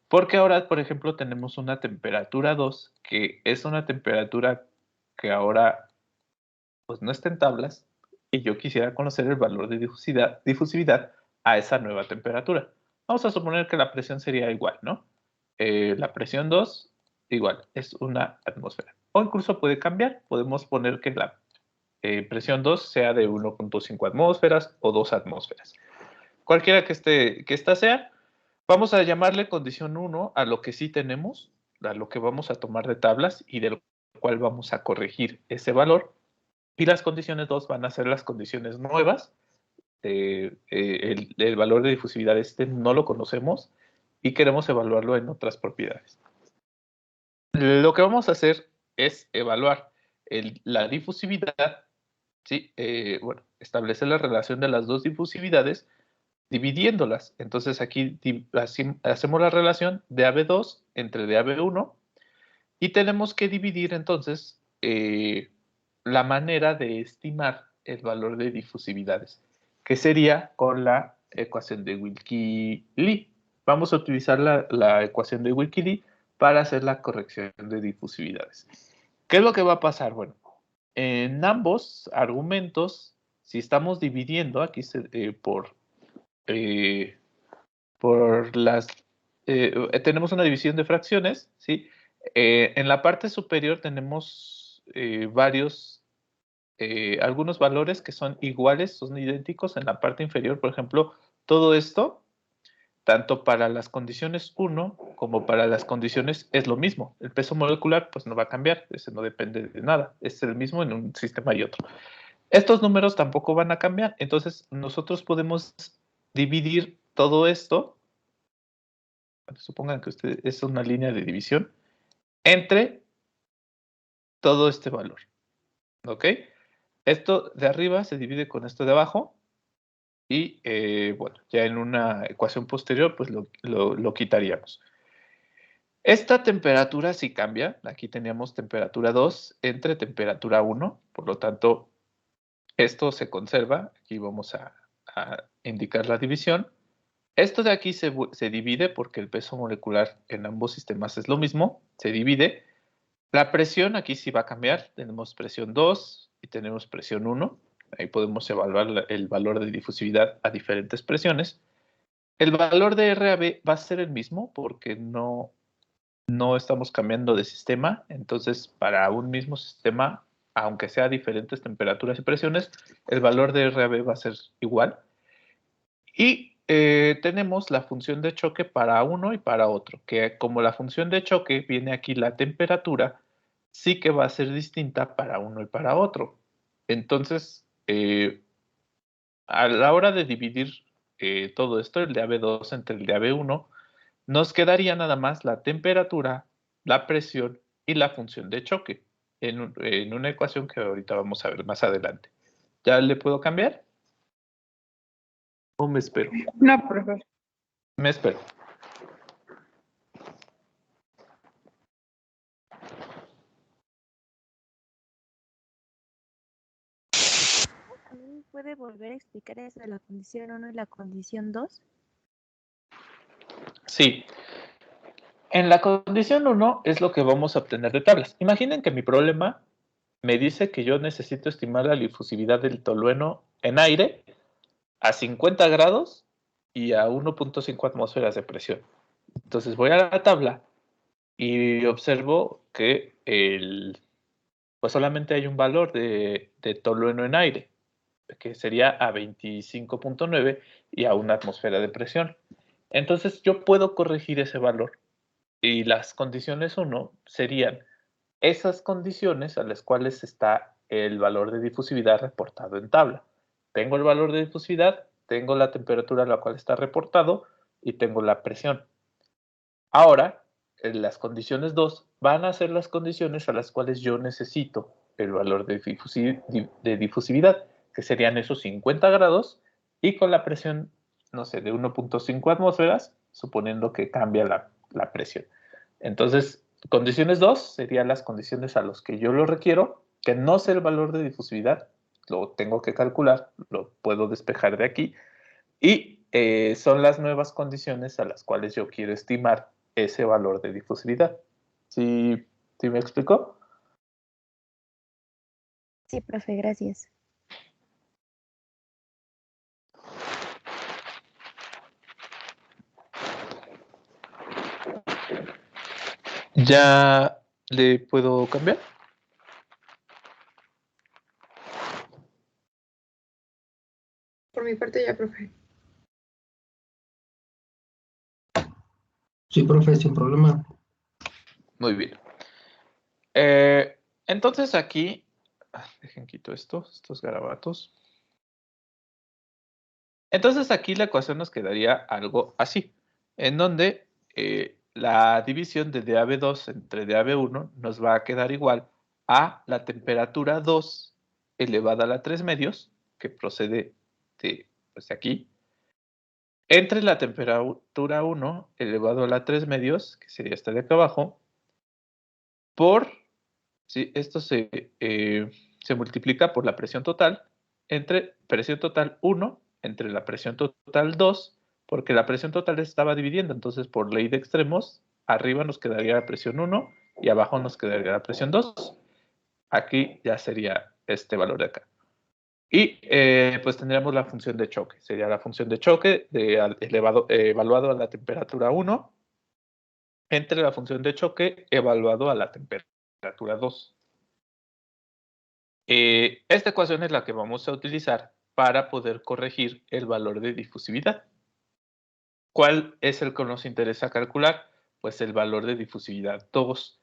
Porque ahora, por ejemplo, tenemos una temperatura 2, que es una temperatura que ahora pues no está en tablas, y yo quisiera conocer el valor de difusividad a esa nueva temperatura. Vamos a suponer que la presión sería igual, ¿no? La presión 2, igual, es una atmósfera. O incluso puede cambiar. Podemos poner que la presión 2 sea de 1.5 atmósferas o 2 atmósferas. Cualquiera que esta sea, vamos a llamarle condición 1 a lo que sí tenemos, a lo que vamos a tomar de tablas y del cual vamos a corregir ese valor. Y las condiciones 2 van a ser las condiciones nuevas. El valor de difusividad no lo conocemos y queremos evaluarlo en otras propiedades. Lo que vamos a hacer es evaluar la difusividad, ¿sí? Bueno, establecer la relación de las dos difusividades dividiéndolas. Entonces aquí hacemos la relación de AB2 entre de AB1 y tenemos que dividir entonces la manera de estimar el valor de difusividades, que sería con la ecuación de Wilky-Lee. Vamos a utilizar la ecuación de Wilky-Lee para hacer la corrección de difusividades. ¿Qué es lo que va a pasar? Bueno, en ambos argumentos, si estamos dividiendo aquí tenemos una división de fracciones, ¿sí? En la parte superior tenemos varios algunos valores que son iguales, son idénticos en la parte inferior. Por ejemplo, todo esto, tanto para las condiciones 1 como para las condiciones es lo mismo. El peso molecular pues no va a cambiar, ese no depende de nada, es el mismo en un sistema y otro. Estos números tampoco van a cambiar, entonces nosotros podemos dividir todo esto, supongan que es una línea de división, entre todo este valor, ¿ok? Esto de arriba se divide con esto de abajo y, bueno, ya en una ecuación posterior, pues lo quitaríamos. Esta temperatura sí cambia. Aquí teníamos temperatura 2 entre temperatura 1, por lo tanto, esto se conserva. Aquí vamos a indicar la división. Esto de aquí se divide porque el peso molecular en ambos sistemas es lo mismo, se divide. La presión aquí sí va a cambiar. Tenemos presión 2 y tenemos presión 1. Ahí podemos evaluar el valor de difusividad a diferentes presiones. El valor de RAB va a ser el mismo porque no estamos cambiando de sistema. Entonces, para un mismo sistema, aunque sea diferentes temperaturas y presiones, el valor de RAB va a ser igual. Y tenemos la función de choque para uno y para otro, que como la función de choque viene aquí la temperatura, sí que va a ser distinta para uno y para otro. Entonces, a la hora de dividir todo esto, el de AB2 entre el de AB1, nos quedaría nada más la temperatura, la presión y la función de choque en una ecuación que ahorita vamos a ver más adelante. ¿Ya le puedo cambiar? ¿O me espero? No, profesor. Me espero. ¿Puede volver a explicar eso de la condición 1 y la condición 2? Sí. En la condición 1 es lo que vamos a obtener de tablas. Imaginen que mi problema me dice que yo necesito estimar la difusividad del tolueno en aire a 50 grados y a 1.5 atmósferas de presión. Entonces voy a la tabla y observo que pues solamente hay un valor de tolueno en aire, que sería a 25.9 y a 1 atmósfera de presión. Entonces yo puedo corregir ese valor. Y las condiciones 1 serían esas condiciones a las cuales está el valor de difusividad reportado en tabla. Tengo el valor de difusividad, tengo la temperatura a la cual está reportado y tengo la presión. Ahora, las condiciones 2 van a ser las condiciones a las cuales yo necesito el valor de difusividad, que serían esos 50 grados y con la presión, no sé, de 1.5 atmósferas, suponiendo que cambia la presión. Entonces, condiciones 2 serían las condiciones a las que yo lo requiero, que no sé el valor de difusividad, lo tengo que calcular, lo puedo despejar de aquí, y son las nuevas condiciones a las cuales yo quiero estimar ese valor de difusividad. ¿Sí me explicó? Sí, profe, gracias. ¿Ya le puedo cambiar? Por mi parte ya, profe. Sí, profe, sin problema. Muy bien. Entonces aquí, dejen quito estos garabatos. Entonces aquí la ecuación nos quedaría algo así, en donde la división de dAB2 entre dAB1 nos va a quedar igual a la temperatura 2 elevada a la 3 medios, que procede de pues, aquí, entre la temperatura 1 elevado a la 3 medios, que sería esta de acá abajo, por, ¿sí? Esto se multiplica por la presión total, entre presión total 1, entre la presión total 2, porque la presión total estaba dividiendo, entonces por ley de extremos, arriba nos quedaría la presión 1 y abajo nos quedaría la presión 2. Aquí ya sería este valor de acá. Y pues tendríamos la función de choque. Sería la función de choque evaluado a la temperatura 1 entre la función de choque evaluado a la temperatura 2. Esta ecuación es la que vamos a utilizar para poder corregir el valor de difusividad. ¿Cuál es el que nos interesa calcular? Pues el valor de difusividad 2.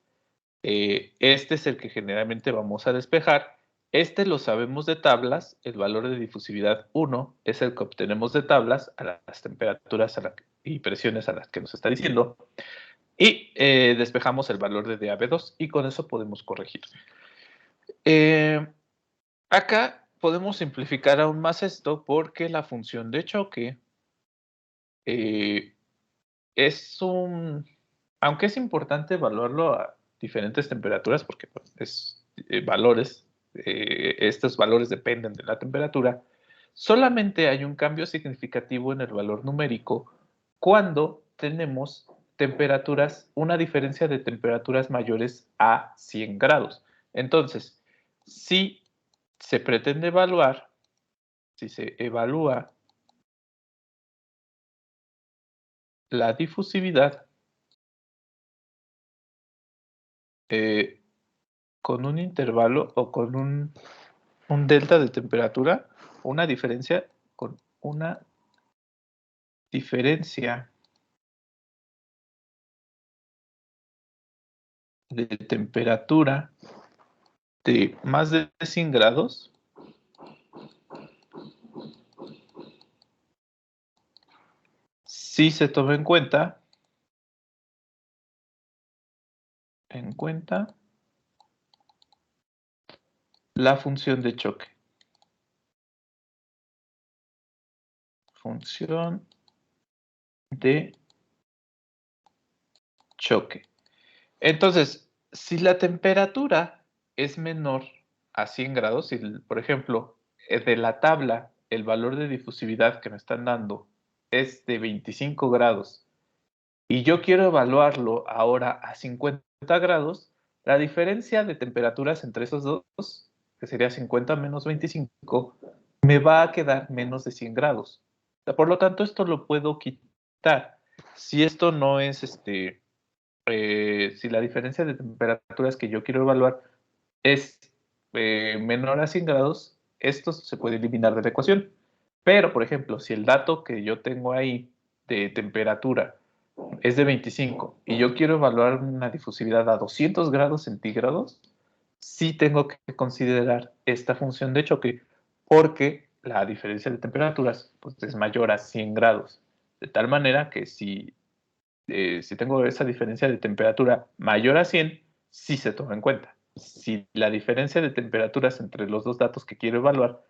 Este es el que generalmente vamos a despejar. Este lo sabemos de tablas. El valor de difusividad 1 es el que obtenemos de tablas a las temperaturas y presiones a las que nos está diciendo. Y despejamos el valor de DAB2 y con eso podemos corregir. Acá podemos simplificar aún más esto porque la función de choque aunque es importante evaluarlo a diferentes temperaturas porque pues, es valores, estos valores dependen de la temperatura, solamente hay un cambio significativo en el valor numérico cuando tenemos temperaturas, una diferencia de temperaturas mayores a 100 grados. Entonces, si se pretende evaluar, si se evalúa la difusividad con un intervalo o con un delta de temperatura, una diferencia con una diferencia de temperatura de más de 100 grados, si se toma en cuenta la función de choque. Función de choque. Entonces, si la temperatura es menor a 100 grados, si, por ejemplo, de la tabla el valor de difusividad que me están dando es de 25 grados y yo quiero evaluarlo ahora a 50 grados, la diferencia de temperaturas entre esos dos, que sería 50 menos 25, me va a quedar menos de 100 grados. Por lo tanto, esto lo puedo quitar. Si esto no es, si la diferencia de temperaturas que yo quiero evaluar es menor a 100 grados, esto se puede eliminar de la ecuación. Pero, por ejemplo, si el dato que yo tengo ahí de temperatura es de 25 y yo quiero evaluar una difusividad a 200 grados centígrados, sí tengo que considerar esta función de choque porque la diferencia de temperaturas pues, es mayor a 100 grados. De tal manera que si tengo esa diferencia de temperatura mayor a 100, sí se toma en cuenta. Si la diferencia de temperaturas entre los dos datos que quiero evaluar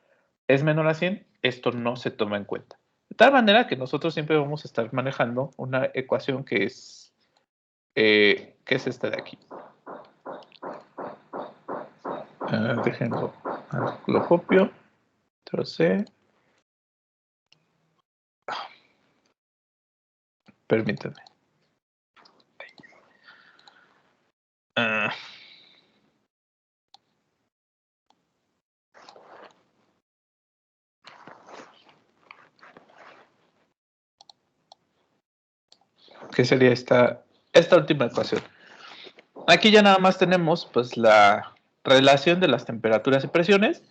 es menor a 100, esto no se toma en cuenta. De tal manera que nosotros siempre vamos a estar manejando una ecuación que es esta de aquí. Déjenlo, lo copio, trocé. Permítanme. ¿Qué sería esta última ecuación? Aquí ya nada más tenemos pues la relación de las temperaturas y presiones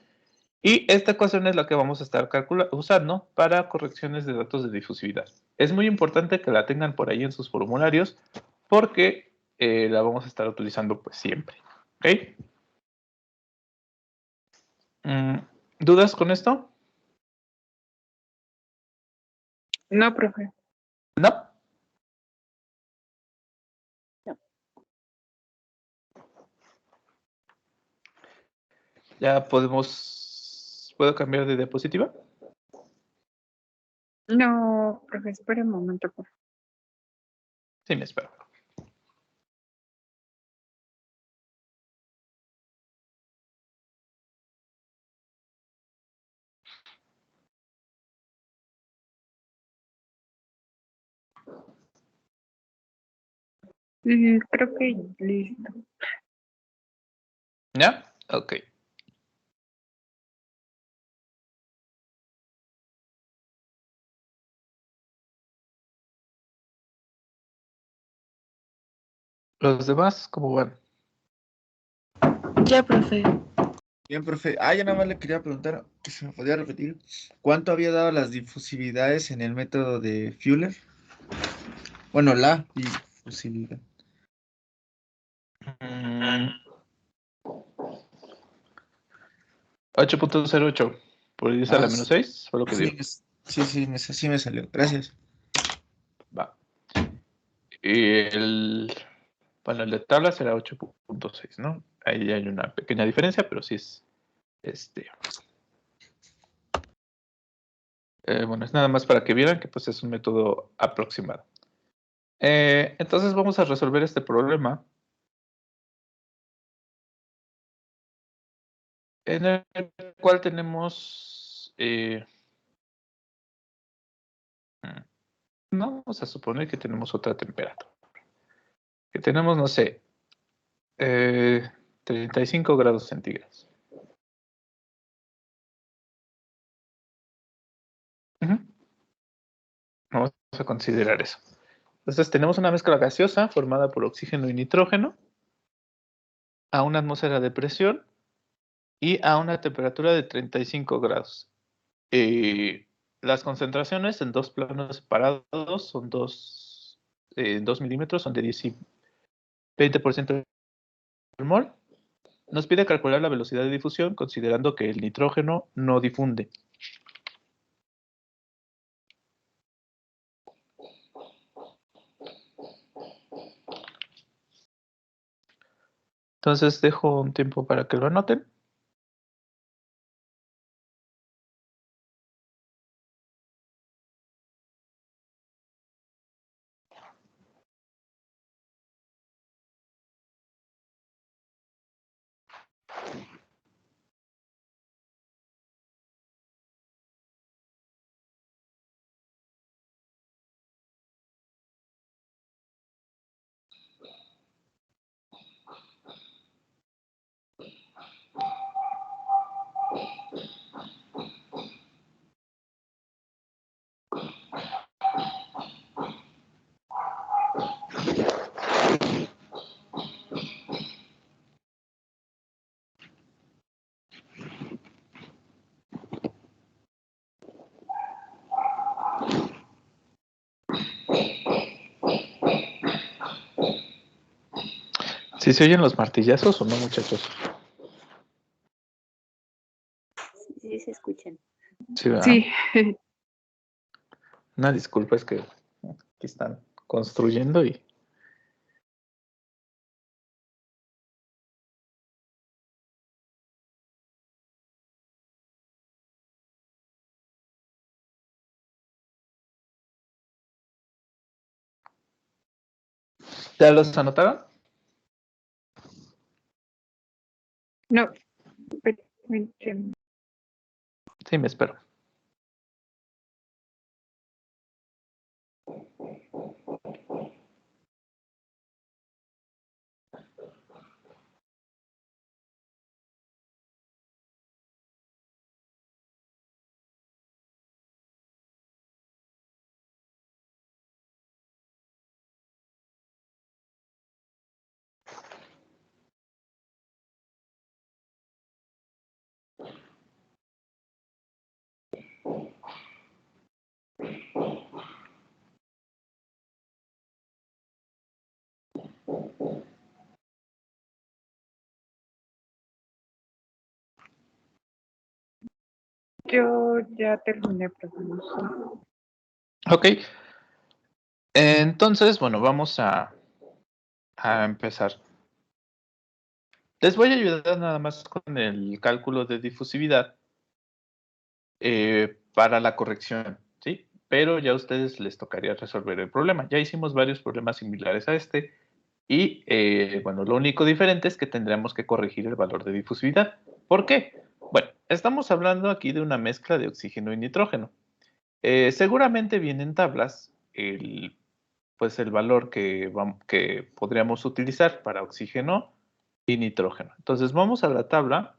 y esta ecuación es la que vamos a estar usando para correcciones de datos de difusividad. Es muy importante que la tengan por ahí en sus formularios porque la vamos a estar utilizando pues siempre. ¿Ok? ¿Dudas con esto? No, profe. ¿No? Ya ¿puedo cambiar de diapositiva? No, profe, espere un momento, por favor. Sí, me espero. Creo que listo. ¿Ya? Ok. ¿Los demás cómo van? Ya, profe. Bien, profe. Yo nada más le quería preguntar, que se me podía repetir, ¿cuánto había dado las difusividades en el método de Fuller? Bueno, la difusividad. Mm, 8.08 por 10 a la menos 6 fue lo que dio. Sí me salió. Gracias. Va. Y bueno, el de tabla será 8.6, ¿no? Ahí hay una pequeña diferencia, pero sí es bueno, es nada más para que vieran que pues es un método aproximado. Entonces vamos a resolver este problema en el cual tenemos no, vamos a suponer que tenemos otra temperatura. Que tenemos, no sé, 35 grados centígrados. Ujú. Vamos a considerar eso. Entonces tenemos una mezcla gaseosa formada por oxígeno y nitrógeno a una atmósfera de presión y a una temperatura de 35 grados. Las concentraciones en dos planos separados son 2 milímetros, son de 10 y 20% del mol. Nos pide calcular la velocidad de difusión considerando que el nitrógeno no difunde. Entonces dejo un tiempo para que lo anoten. ¿Sí se oyen los martillazos o no, muchachos? Sí, se escuchan. Sí, ¿verdad? Sí. Una disculpa, es que aquí están construyendo y... ¿Ya los anotaron? No, permíteme. Sí, me espero. Yo ya terminé, profesor. Ok. Entonces, bueno, vamos a empezar. Les voy a ayudar nada más con el cálculo de difusividad para la corrección, ¿sí? Pero ya a ustedes les tocaría resolver el problema. Ya hicimos varios problemas similares a este y, bueno, lo único diferente es que tendremos que corregir el valor de difusividad. ¿Por qué? Bueno, estamos hablando aquí de una mezcla de oxígeno y nitrógeno. Seguramente viene en tablas pues el valor que podríamos utilizar para oxígeno y nitrógeno. Entonces vamos a la tabla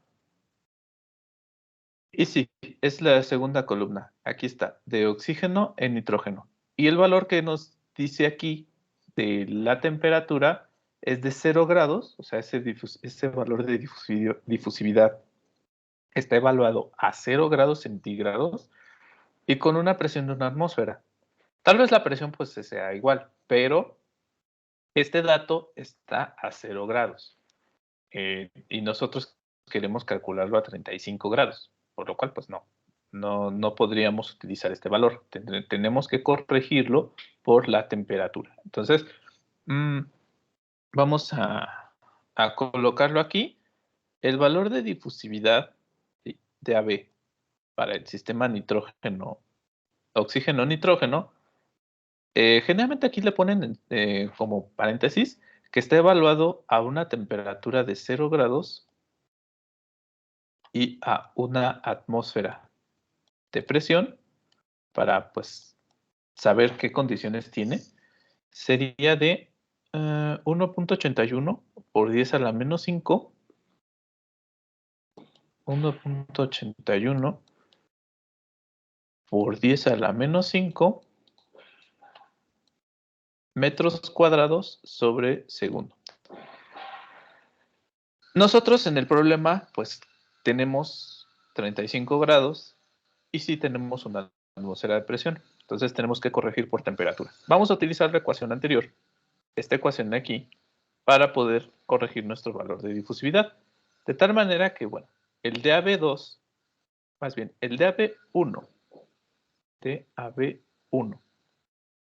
y sí, es la segunda columna. Aquí está, de oxígeno en nitrógeno. Y el valor que nos dice aquí de la temperatura es de 0 grados, o sea, ese valor de difusividad está evaluado a 0 grados centígrados y con una presión de una atmósfera. Tal vez la presión pues sea igual, pero este dato está a 0 grados. Y nosotros queremos calcularlo a 35 grados, por lo cual pues no podríamos utilizar este valor. Tenemos que corregirlo por la temperatura. Entonces, vamos a colocarlo aquí. El valor de difusividad de AB para el sistema nitrógeno, oxígeno, nitrógeno, generalmente aquí le ponen como paréntesis que está evaluado a una temperatura de 0 grados y a una atmósfera de presión para pues saber qué condiciones tiene. Sería de 1.81 por 10 a la menos 5. 1.81 por 10 a la menos 5 metros cuadrados sobre segundo. Nosotros en el problema pues tenemos 35 grados y sí tenemos una atmósfera de presión. Entonces tenemos que corregir por temperatura. Vamos a utilizar la ecuación anterior, esta ecuación de aquí, para poder corregir nuestro valor de difusividad. De tal manera que, bueno, el de AB2, más bien, el de AB1,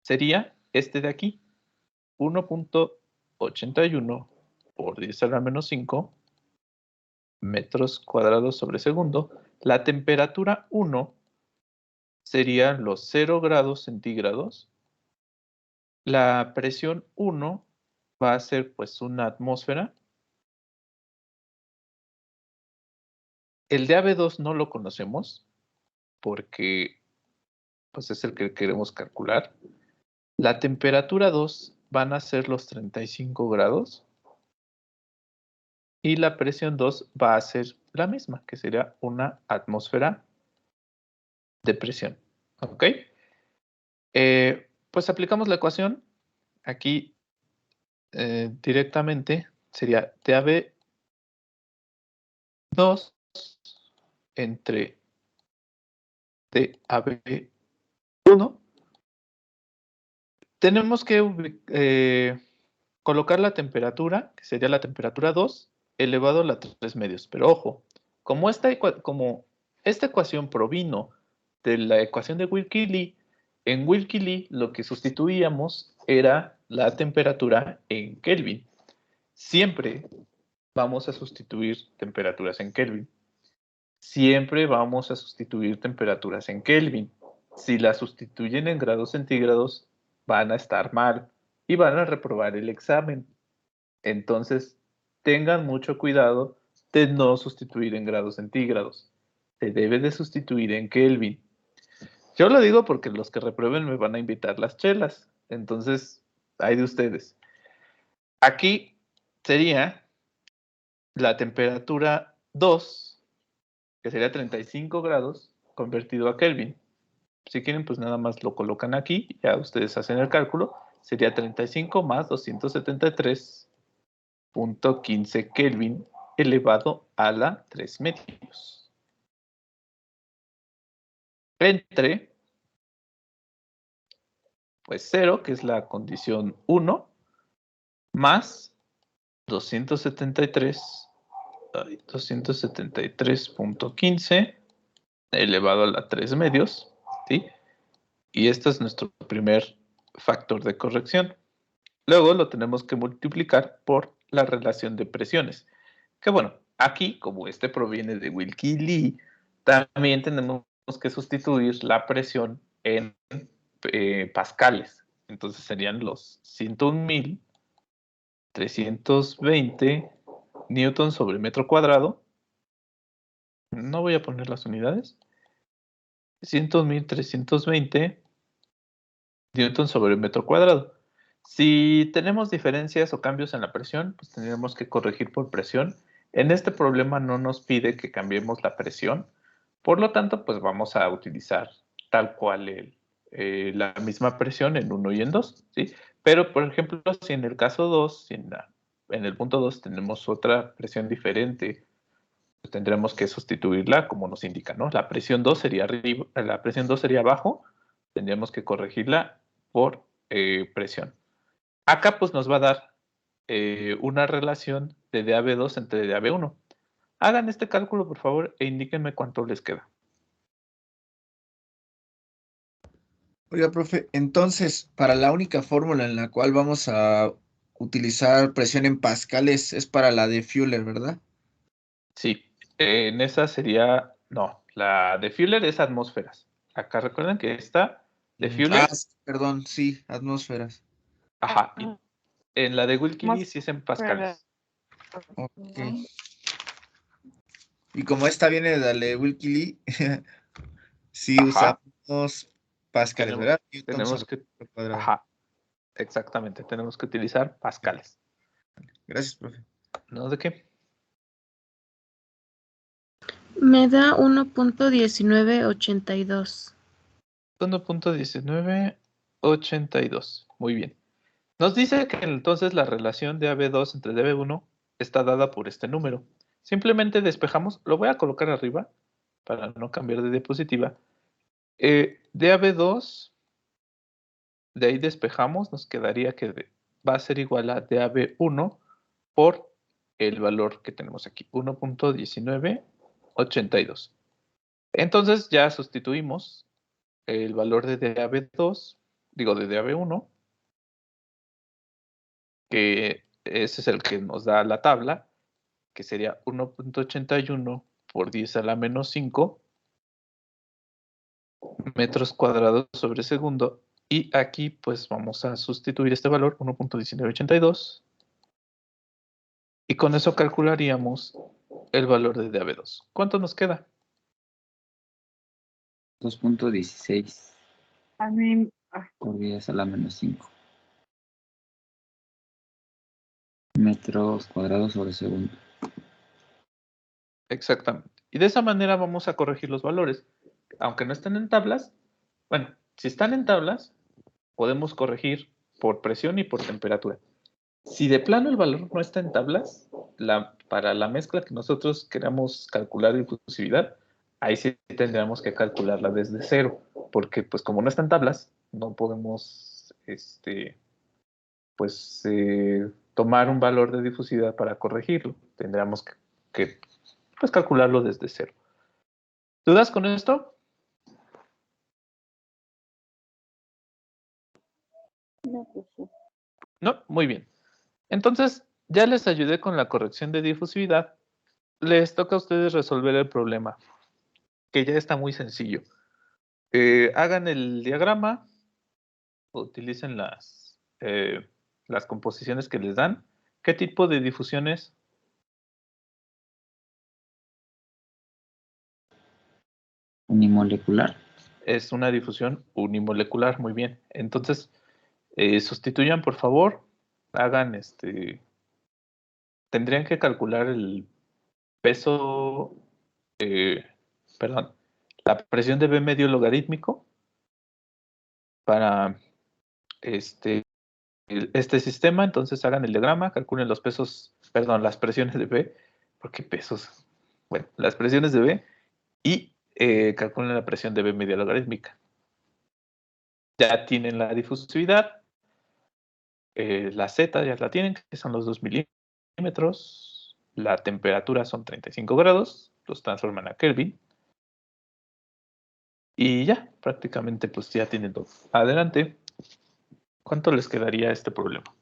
sería este de aquí, 1.81 por 10 a la menos 5 metros cuadrados sobre segundo. La temperatura 1 serían los 0 grados centígrados. La presión 1 va a ser pues una atmósfera. El de AB2 no lo conocemos porque pues es el que queremos calcular. La temperatura 2 van a ser los 35 grados. Y la presión 2 va a ser la misma, que sería una atmósfera de presión. ¿Ok? Pues aplicamos la ecuación. Aquí directamente sería TAB2 entre TAB1. Tenemos que colocar la temperatura, que sería la temperatura 2, elevado a la 3 medios. Pero ojo, como esta ecuación provino de la ecuación de Wilkie-Lee, en Wilkie-Lee lo que sustituíamos era la temperatura en Kelvin. Siempre vamos a sustituir temperaturas en Kelvin. Siempre vamos a sustituir temperaturas en Kelvin. Si las sustituyen en grados centígrados, van a estar mal y van a reprobar el examen. Entonces, tengan mucho cuidado de no sustituir en grados centígrados. Se debe de sustituir en Kelvin. Yo lo digo porque los que reprueben me van a invitar las chelas. Entonces, hay de ustedes. Aquí sería la temperatura 2, que sería 35 grados, convertido a Kelvin. Si quieren, pues nada más lo colocan aquí. Ya ustedes hacen el cálculo. Sería 35 más 273.15 Kelvin elevado a la 3 medios. Entre, pues 0, que es la condición 1, más 273.15 elevado a la 3 medios, ¿sí? Y este es nuestro primer factor de corrección. Luego lo tenemos que multiplicar por la relación de presiones. Que bueno, aquí, como este proviene de Wilkie-Lee, también tenemos que sustituir la presión en pascales. Entonces serían los 101.320 newtons sobre metro cuadrado. No voy a poner las unidades. 101.320 newtons sobre metro cuadrado. Si tenemos diferencias o cambios en la presión, pues tendríamos que corregir por presión. En este problema no nos pide que cambiemos la presión. Por lo tanto, pues vamos a utilizar tal cual la misma presión en 1 y en 2, ¿sí? Pero, por ejemplo, si en el caso 2, en el punto 2 tenemos otra presión diferente pues tendremos que sustituirla como nos indica, ¿no? La presión 2 sería arriba, la presión 2 sería abajo, tendríamos que corregirla por presión. Acá pues nos va a dar una relación de DAB2 entre DAB1. Hagan este cálculo, por favor, e indíquenme cuánto les queda. Oiga, profe, entonces, para la única fórmula en la cual vamos a utilizar presión en pascales es para la de Fuller, ¿verdad? Sí, en esa sería, no, la de Fuller es atmósferas. Acá recuerden que esta de Fuller, Perdón, sí, atmósferas. ajá, y en la de Wilkie sí es en pascales. Ok. Y como esta viene de la de Wilkie Lee, sí Ajá. usamos pascales, ¿verdad? Newtons Tenemos sobre que, metro cuadrado. ajá, exactamente, tenemos que utilizar pascales. Gracias, profe. ¿No de qué? Me da 1.1982. 1.1982. Muy bien. Nos dice que entonces la relación de AB2 entre DB1 está dada por este número. Simplemente despejamos, lo voy a colocar arriba para no cambiar de diapositiva. DAB2, de ahí despejamos, nos quedaría que va a ser igual a DAB1 por el valor que tenemos aquí, 1.1982. Entonces ya sustituimos el valor de DAB2, digo de DAB1, que ese es el que nos da la tabla, que sería 1.81 por 10 a la menos 5 metros cuadrados sobre segundo. Y aquí pues vamos a sustituir este valor, 1.1982. Y con eso calcularíamos el valor de DAB2. ¿Cuánto nos queda? 2.16 A mí, por 10 a la menos 5 metros cuadrados sobre segundo. Exactamente. Y de esa manera vamos a corregir los valores. Aunque no estén en tablas, bueno, si están en tablas, podemos corregir por presión y por temperatura. Si de plano el valor no está en tablas, para la mezcla que nosotros queramos calcular difusividad, ahí sí tendríamos que calcularla desde cero, porque pues como no está en tablas, no podemos tomar un valor de difusividad para corregirlo. Tendríamos que pues, calcularlo desde cero. ¿Dudas con esto? No, pues sí. No, muy bien. Entonces, ya les ayudé con la corrección de difusividad. Les toca a ustedes resolver el problema, que ya está muy sencillo. Hagan el diagrama, utilicen las composiciones que les dan. ¿Qué tipo de difusiones? Unimolecular. Es una difusión unimolecular, muy bien. Entonces, sustituyan, por favor, hagan tendrían que calcular el peso, perdón, la presión de B medio logarítmico para este sistema. Entonces hagan el diagrama, calculen los pesos, perdón, las presiones de B, ¿por qué pesos? Bueno, las presiones de B y calculen la presión de B media logarítmica. Ya tienen la difusividad, la Z ya la tienen, que son los 2 milímetros, la temperatura son 35 grados, los transforman a Kelvin. Y ya, prácticamente pues ya tienen todo. Adelante. ¿Cuánto les quedaría este problema?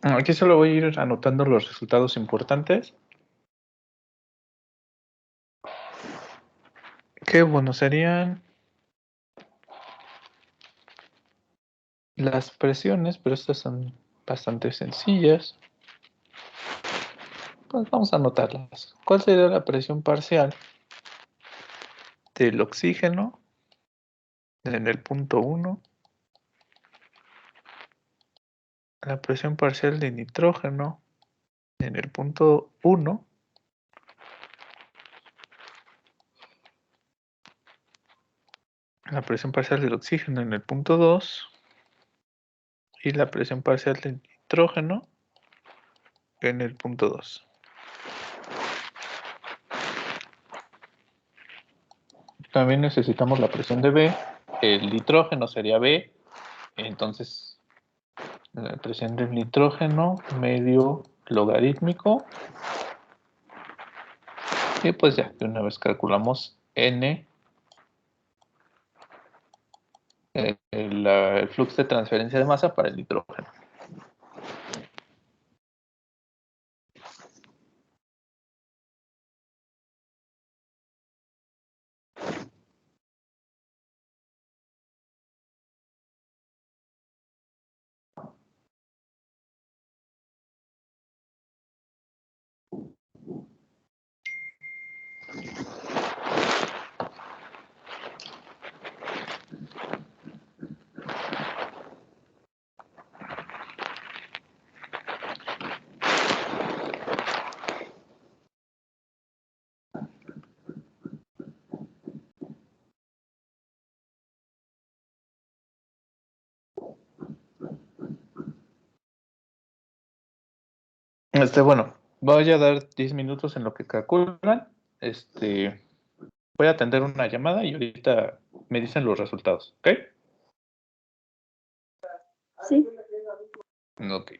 Aquí solo voy a ir anotando los resultados importantes. Que bueno, serían las presiones, pero estas son bastante sencillas. Pues vamos a anotarlas. ¿Cuál sería la presión parcial del oxígeno en el punto 1? La presión parcial de nitrógeno en el punto 1. La presión parcial del oxígeno en el punto 2. Y la presión parcial del nitrógeno en el punto 2. También necesitamos la presión de B. El nitrógeno sería B. Entonces, la presión del nitrógeno medio logarítmico. Y pues ya, de una vez calculamos N, el flujo de transferencia de masa para el nitrógeno. Bueno, voy a dar 10 minutos en lo que calculan. Voy a atender una llamada y ahorita me dicen los resultados, ¿ok? Sí. Ok.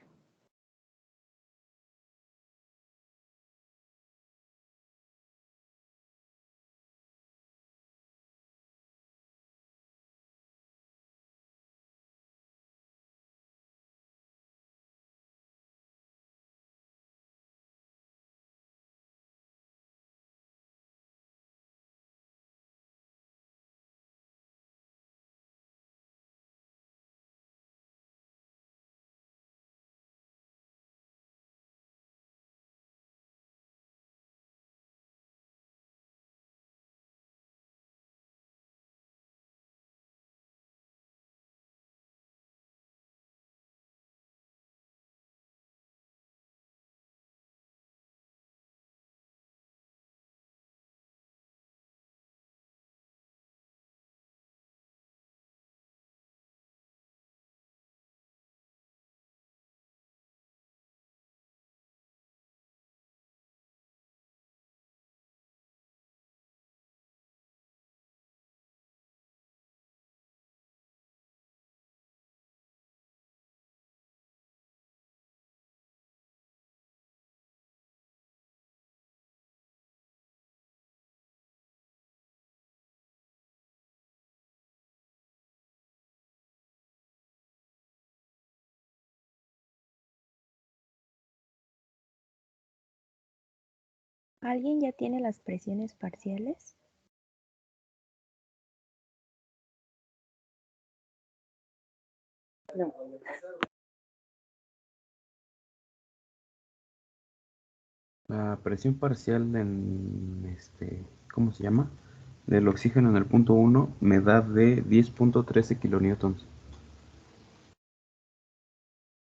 ¿Alguien ya tiene las presiones parciales? No. La presión parcial en ¿cómo se llama? Del oxígeno en el punto 1 me da de 10.13 kilonewtons.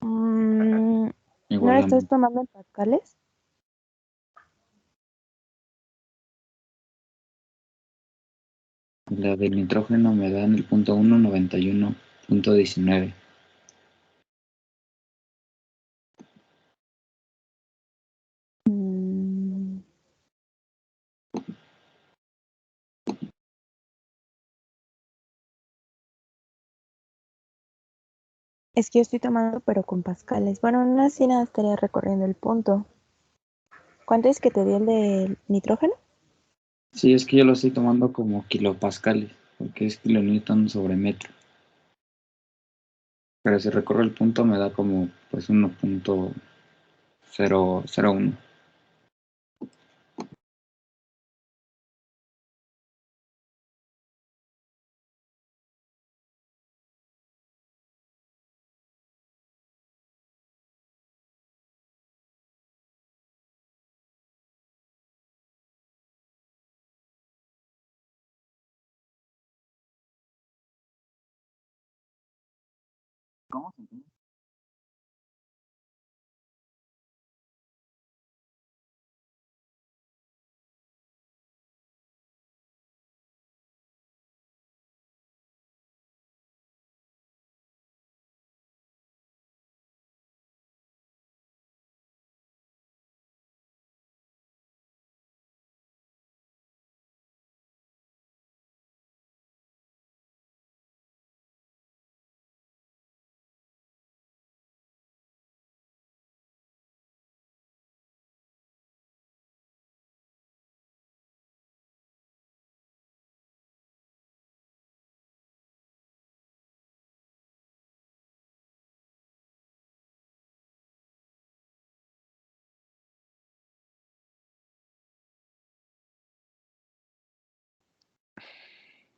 ¿No Igual la a estás mí. tomando en pascales? La del nitrógeno me da en el punto 1 91.19. Mm, Es que yo estoy tomando, pero con pascales. Bueno, aún así nada estaría recorriendo el punto. ¿Cuánto es que te dio el de nitrógeno? Sí, es que yo lo estoy tomando como kilopascales, porque es kilonewton sobre metro. Pero si recorro el punto me da como pues 1.001.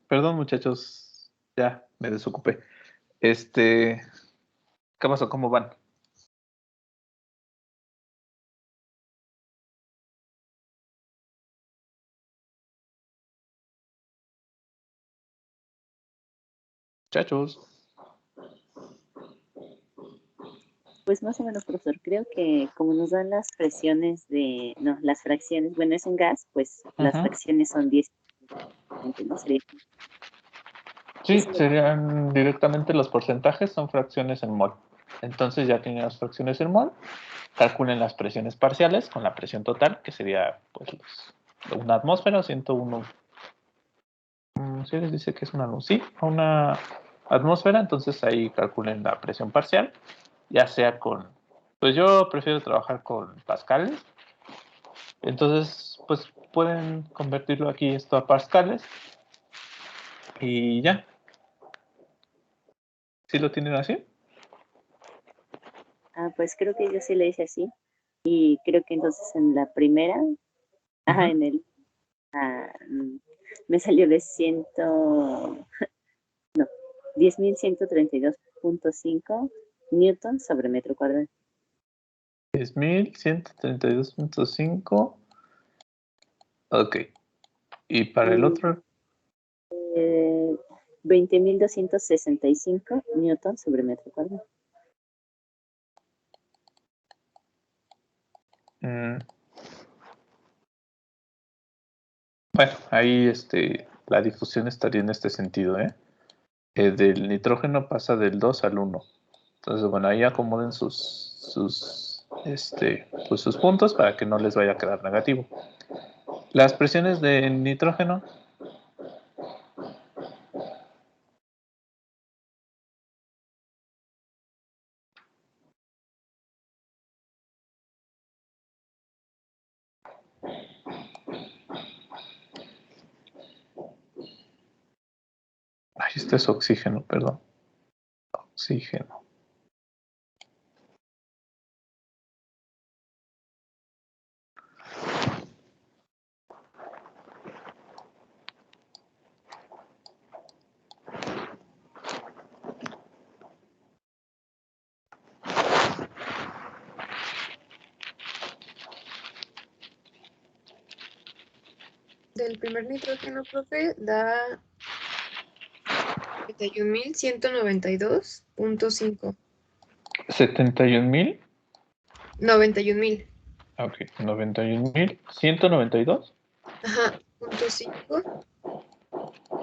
Perdón, muchachos, ya me desocupé. ¿Qué pasó? ¿Cómo van? Muchachos. Pues más o menos, profesor. Creo que como nos dan las presiones no, las fracciones, bueno, es un gas, pues las Ajá. fracciones son 10, ¿no? Sería, Sí, serían directamente los porcentajes, son fracciones en mol. Entonces ya tienen las fracciones en mol, calculen las presiones parciales con la presión total, que sería pues una atmósfera, 101. ¿Sí les dice que es una luz? Sí, una atmósfera, entonces ahí calculen la presión parcial, ya sea con, pues yo prefiero trabajar con pascales, entonces pues pueden convertirlo aquí esto a pascales y ya. ¿Sí lo tienen así? pues creo que yo sí le hice así. Y creo que entonces en la primera, en el, me salió de 10.132.5 newton sobre metro cuadrado. 10.132.5. Ok. ¿Y para el otro? 20.265 newton sobre metro cuadrado. Bueno, ahí la difusión estaría en este sentido, ¿eh? Del nitrógeno pasa del 2 al 1. Entonces, bueno, ahí acomoden sus puntos para que no les vaya a quedar negativo. Las presiones de nitrógeno. Ay, este es oxígeno, perdón. Oxígeno. Del primer nitrógeno, profe, da 71.192.5. 71.000. 91.000. Ok, 91.192. Ajá, .5.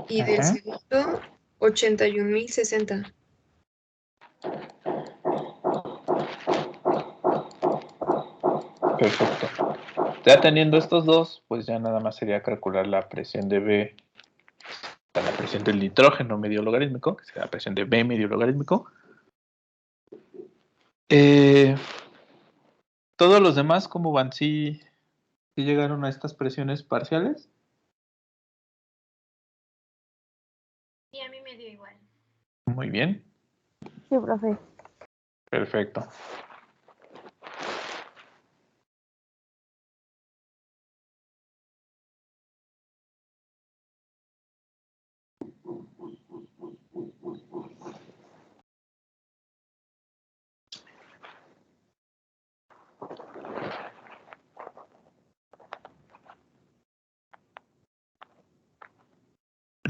Y del Ajá. segundo, 81.060. Perfecto. Ya teniendo estos dos, pues ya nada más sería calcular la presión de B, la presión del nitrógeno medio logarítmico, que sería la presión de B medio logarítmico. Todos los demás, ¿cómo van? ¿Sí llegaron a estas presiones parciales? Y a mí me dio igual. Muy bien. Sí, profe. Perfecto.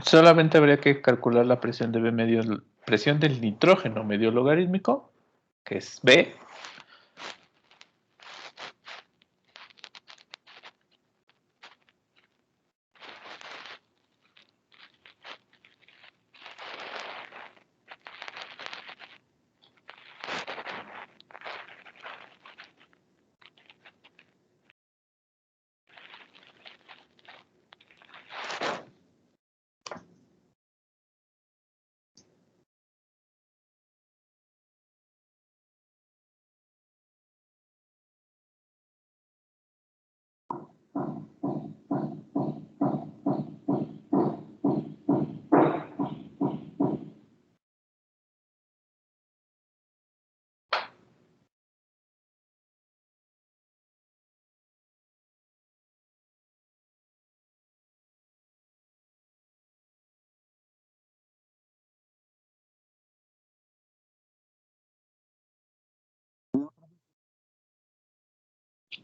Solamente habría que calcular la presión de B medio, presión del nitrógeno medio logarítmico, que es B.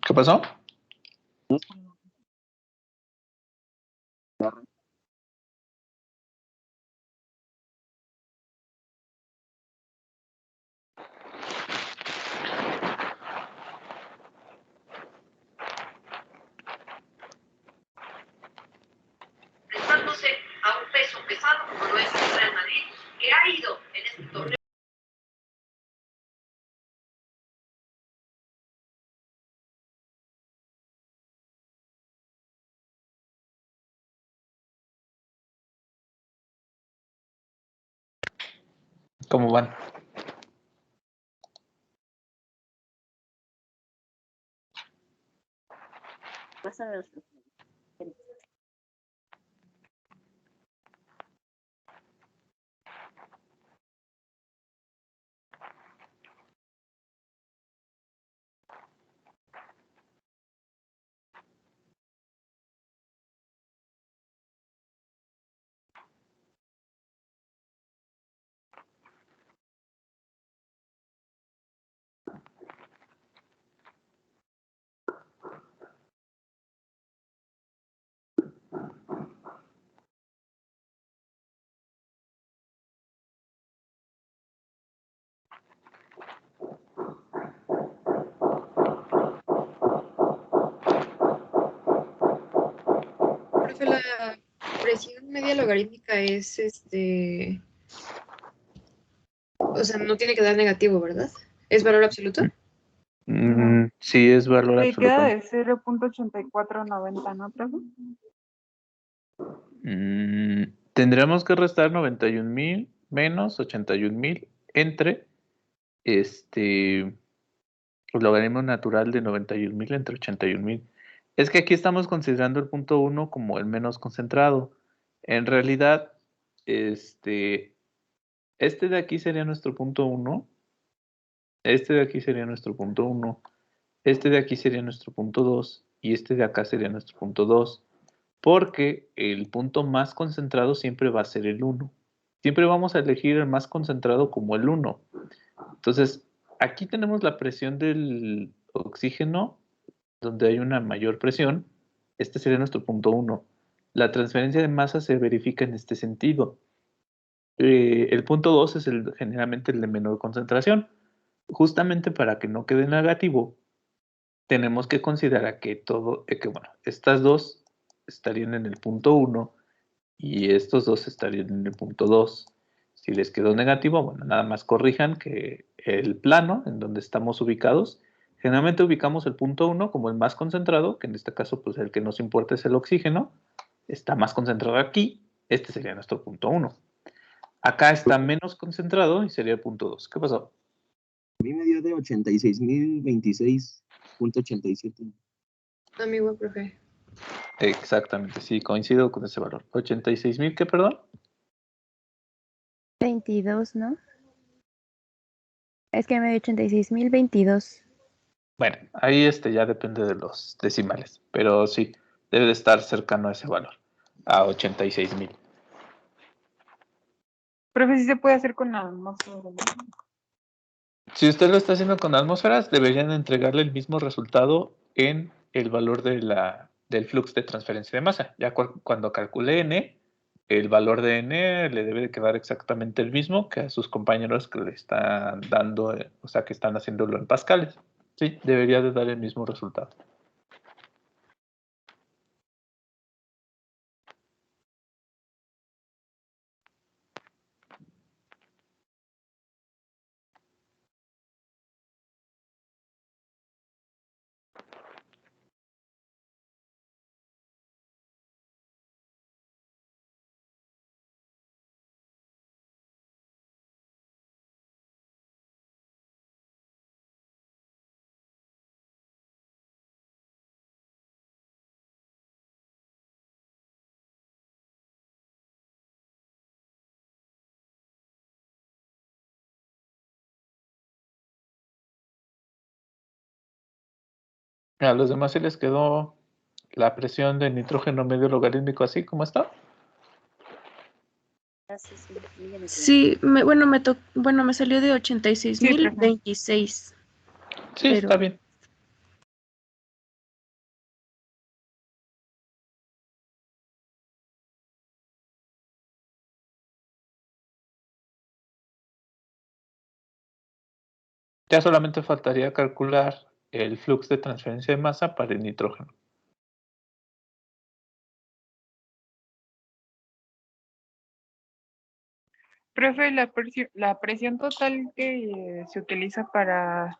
¿Qué pasó? Enfrentándose a un peso pesado como lo es el Real Madrid, que ha ido en este torneo. ¿Cómo van? Más o menos. Profe, la presión media logarítmica es o sea, no tiene que dar negativo, ¿verdad? ¿Es valor absoluto? Sí, es valor Sí, queda absoluto. de 0.8490, ¿no, profe? Tendríamos que restar 91,000 menos 81,000 entre el logaritmo natural de 91,000 entre 81,000. Es que aquí estamos considerando el punto 1 como el menos concentrado. En realidad, este de aquí sería nuestro punto 1, este de aquí sería nuestro punto 1, este de aquí sería nuestro punto 2 y este de acá sería nuestro punto 2. Porque el punto más concentrado siempre va a ser el 1. Siempre vamos a elegir el más concentrado como el 1. Entonces, aquí tenemos la presión del oxígeno, donde hay una mayor presión. Este sería nuestro punto 1. La transferencia de masa se verifica en este sentido. El punto 2 es generalmente el de menor concentración. Justamente para que no quede negativo, tenemos que considerar que estas dos estarían en el punto 1 y estos dos estarían en el punto 2. Si les quedó negativo, bueno, nada más corrijan que el plano en donde estamos ubicados, generalmente ubicamos el punto 1 como el más concentrado, que en este caso pues el que nos importa es el oxígeno, está más concentrado aquí, este sería nuestro punto 1. Acá está menos concentrado y sería el punto 2. ¿Qué pasó? A mí me dio de 86,026.87. Amigo, profe. Exactamente, sí, coincido con ese valor. 86,000, ¿qué, perdón? 22, ¿no? Es que me dio 86.022. Bueno, ahí ya depende de los decimales, pero sí, debe de estar cercano a ese valor, a 86,000. Profe, sí se puede hacer con la atmósfera, ¿no? Si usted lo está haciendo con atmósferas, deberían entregarle el mismo resultado en el valor del flux de transferencia de masa. Ya cuando calcule n, el valor de n le debe de quedar exactamente el mismo que a sus compañeros que le están dando, o sea, que están haciéndolo en pascales. Sí, debería de dar el mismo resultado. A los demás sí les quedó la presión de nitrógeno medio logarítmico así como está. Sí, me salió de 86.026. Sí, pero está bien. Ya solamente faltaría calcular el flux de transferencia de masa para el nitrógeno. Profe, la presión total que se utiliza para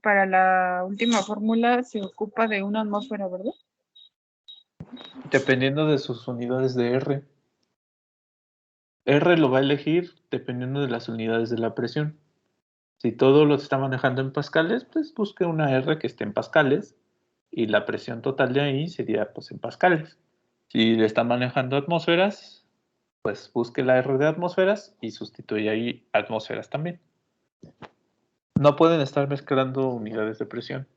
la última fórmula se ocupa de una atmósfera, ¿verdad? Dependiendo de sus unidades de R. R lo va a elegir dependiendo de las unidades de la presión. Si todo lo está manejando en pascales, pues busque una R que esté en pascales y la presión total de ahí sería pues en pascales. Si le está manejando atmósferas, pues busque la R de atmósferas y sustituye ahí atmósferas también. No pueden estar mezclando unidades de presión.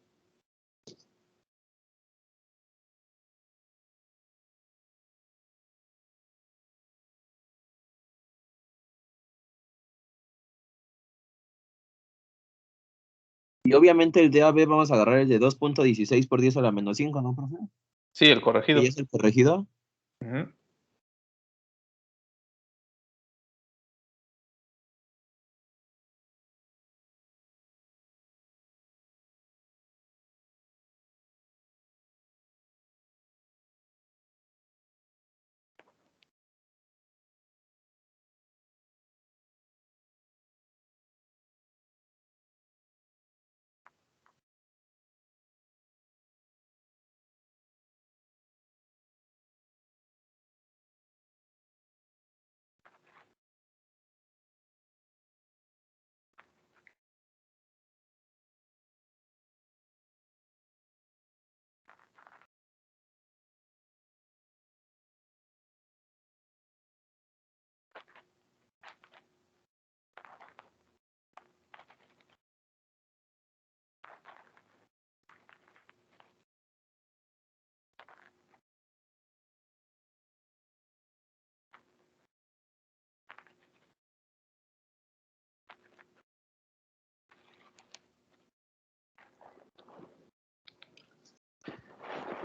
Y obviamente el DAB vamos a agarrar el de 2.16 por 10 a la menos 5, ¿no, profe? Sí, el corregido. ¿Y es el corregido? Ujú.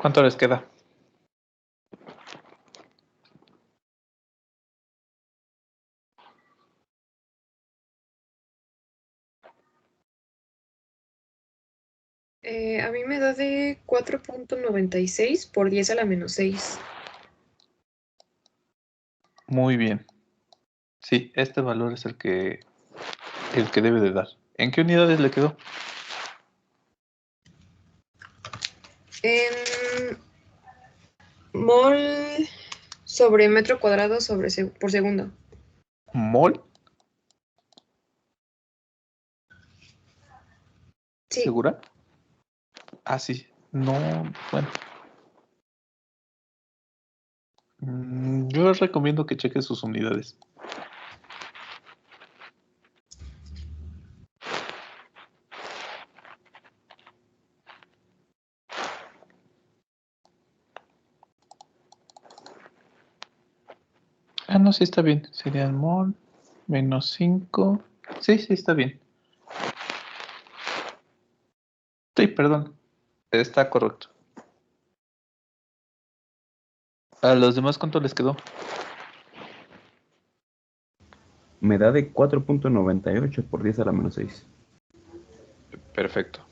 ¿Cuánto les queda? a mí me da de 4.96 por 10 a la menos 6. Muy bien. Sí, este valor es el que debe de dar. ¿En qué unidades le quedó? En mol sobre metro cuadrado por segundo. ¿Mol? Sí. ¿Segura? Ah, sí. No, bueno. Yo les recomiendo que cheque sus unidades. Ah, no, sí está bien. Sería el mol menos 5. Sí, sí está bien. Sí, perdón. Está correcto. ¿A los demás cuánto les quedó? Me da de 4.98 por 10 a la menos 6. Perfecto.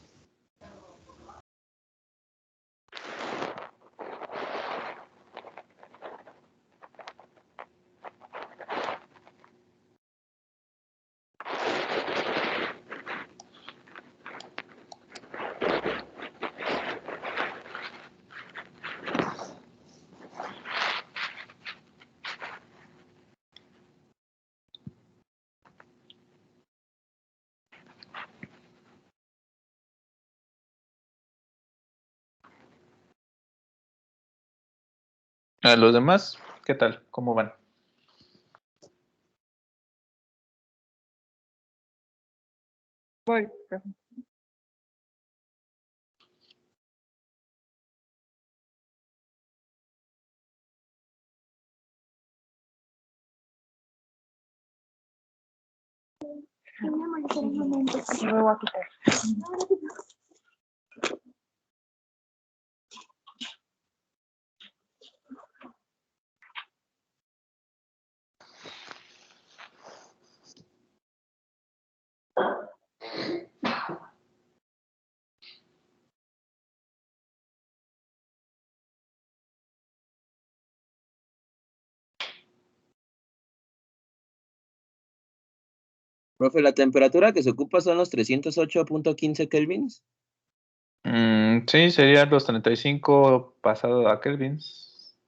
¿A los demás qué tal? ¿Cómo van? Voy, profe. Y me voy a quitar. Profe, la temperatura que se ocupa son los 308.15 kelvins. Sí, serían los 35 pasado a kelvins.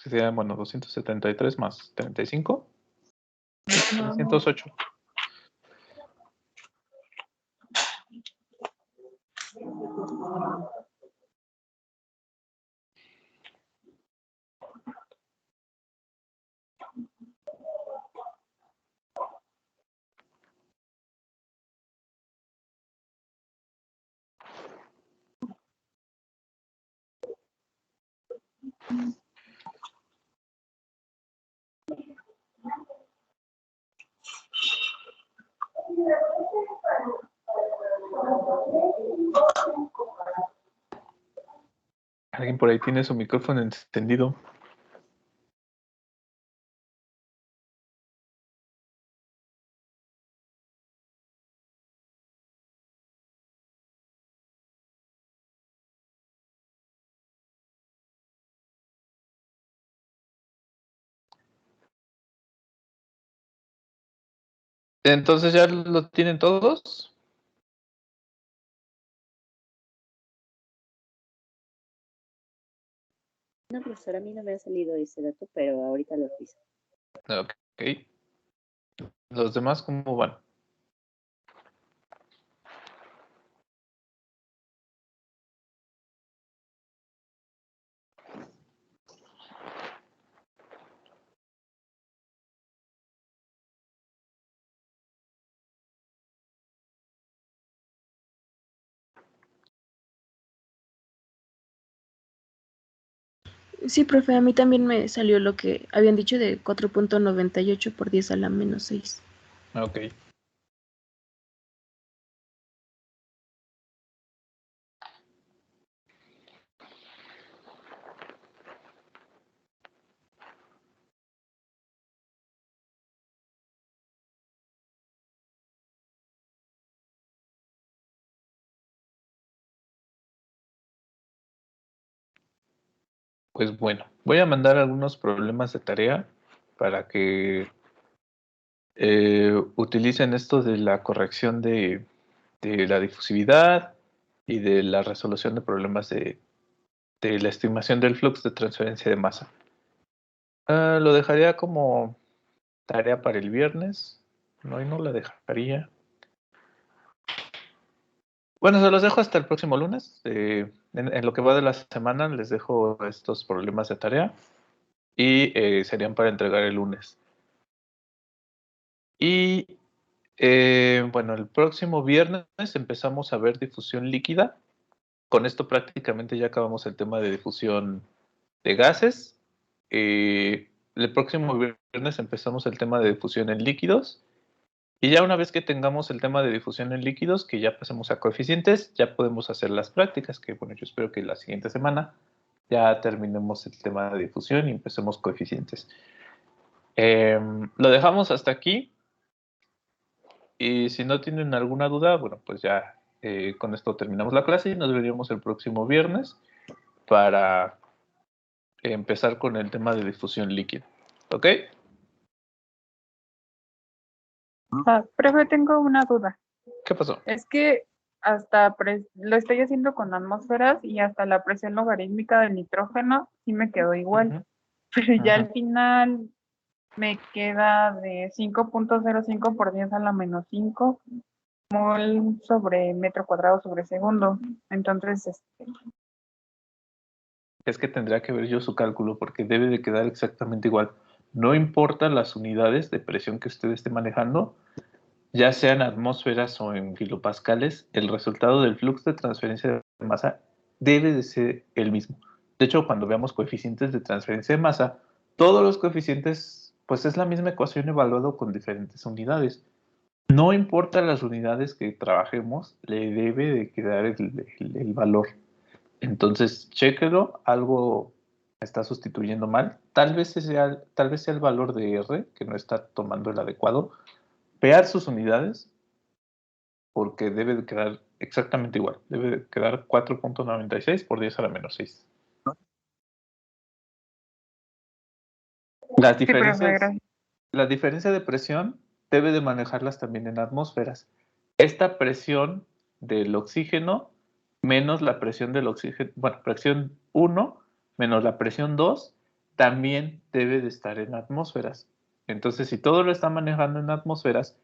Sería, bueno, 273 más 35. 308. Alguien por ahí tiene su micrófono encendido. Entonces, ¿ya lo tienen todos? No, profesor, a mí no me ha salido ese dato, pero ahorita lo reviso. Ok. ¿Los demás cómo van? Sí, profe, a mí también me salió lo que habían dicho de 4.98 por 10 a la menos 6. Ok. Pues bueno, voy a mandar algunos problemas de tarea para que utilicen esto de la corrección de la difusividad y de la resolución de problemas de la estimación del flux de transferencia de masa. Lo dejaría como tarea para el viernes. No, hoy no la dejaría. Bueno, se los dejo hasta el próximo lunes. En lo que va de la semana les dejo estos problemas de tarea y serían para entregar el lunes. Y bueno, el próximo viernes empezamos a ver difusión líquida. Con esto prácticamente ya acabamos el tema de difusión de gases. el próximo viernes empezamos el tema de difusión en líquidos. Y ya una vez que tengamos el tema de difusión en líquidos, que ya pasemos a coeficientes, ya podemos hacer las prácticas, que bueno, yo espero que la siguiente semana ya terminemos el tema de difusión y empecemos coeficientes. Lo dejamos hasta aquí. Y si no tienen alguna duda, bueno, pues ya con esto terminamos la clase y nos veríamos el próximo viernes para empezar con el tema de difusión líquida. ¿Ok? Profe, tengo una duda. ¿Qué pasó? Es que hasta lo estoy haciendo con atmósferas y hasta la presión logarítmica del nitrógeno sí me quedó igual. Pero ya al final me queda de 5.05 por 10 a la menos 5 mol sobre metro cuadrado sobre segundo. Entonces, Es que tendría que ver yo su cálculo porque debe de quedar exactamente igual. No importa las unidades de presión que usted esté manejando, ya sea en atmósferas o en kilopascales, el resultado del flujo de transferencia de masa debe de ser el mismo. De hecho, cuando veamos coeficientes de transferencia de masa, todos los coeficientes, pues es la misma ecuación evaluado con diferentes unidades. No importa las unidades que trabajemos, le debe de quedar el valor. Entonces, chéquelo, algo está sustituyendo mal. Tal vez sea el valor de R, que no está tomando el adecuado. Vean sus unidades, porque debe de quedar exactamente igual. Debe de quedar 4.96 por 10 a la menos 6. Las diferencias, la diferencia de presión debe de manejarlas también en atmósferas. Esta presión del oxígeno menos la presión del oxígeno, bueno, presión 1 menos la presión 2, también debe de estar en atmósferas. Entonces, si todo lo está manejando en atmósferas,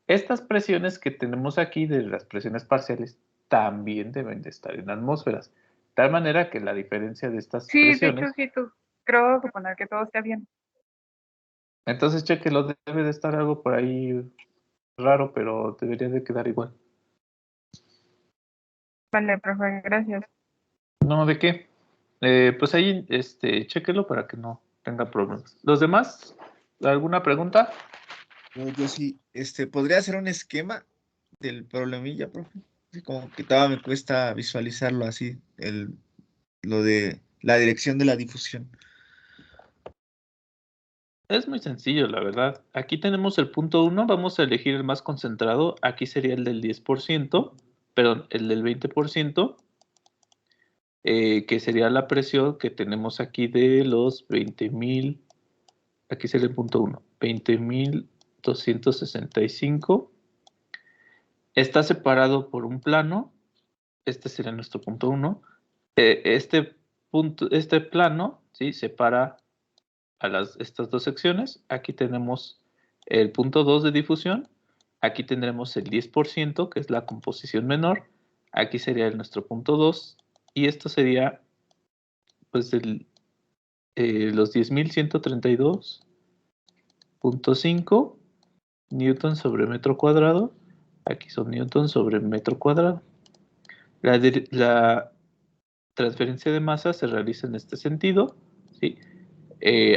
estas presiones que tenemos aquí de las presiones parciales también deben de estar en atmósferas. De tal manera que la diferencia de estas presiones... de hecho, sí, creo suponer que todo está bien. Entonces, chequelo, debe de estar algo por ahí raro, pero debería de quedar igual. Vale, profe, gracias. No, ¿de qué? Pues ahí, chéquelo para que no tenga problemas. ¿Los demás? ¿Alguna pregunta? No, yo sí, ¿podría hacer un esquema del problemilla, profe? Así como que todavía me cuesta visualizarlo así, lo de la dirección de la difusión. Es muy sencillo, la verdad. Aquí tenemos el punto 1, vamos a elegir el más concentrado. Aquí sería el del 10%, perdón, el del 20%, que sería la presión que tenemos aquí de los 20.000. Aquí sería el punto 1, 20.265. Está separado por un plano. Este sería nuestro punto 1. Este plano, ¿sí?, separa a estas dos secciones. Aquí tenemos el punto 2 de difusión. Aquí tendremos el 10%, que es la composición menor. Aquí sería nuestro punto 2. Y esto sería, pues, los 10.132.5 newton sobre metro cuadrado. Aquí son newton sobre metro cuadrado. La transferencia de masa se realiza en este sentido, ¿sí?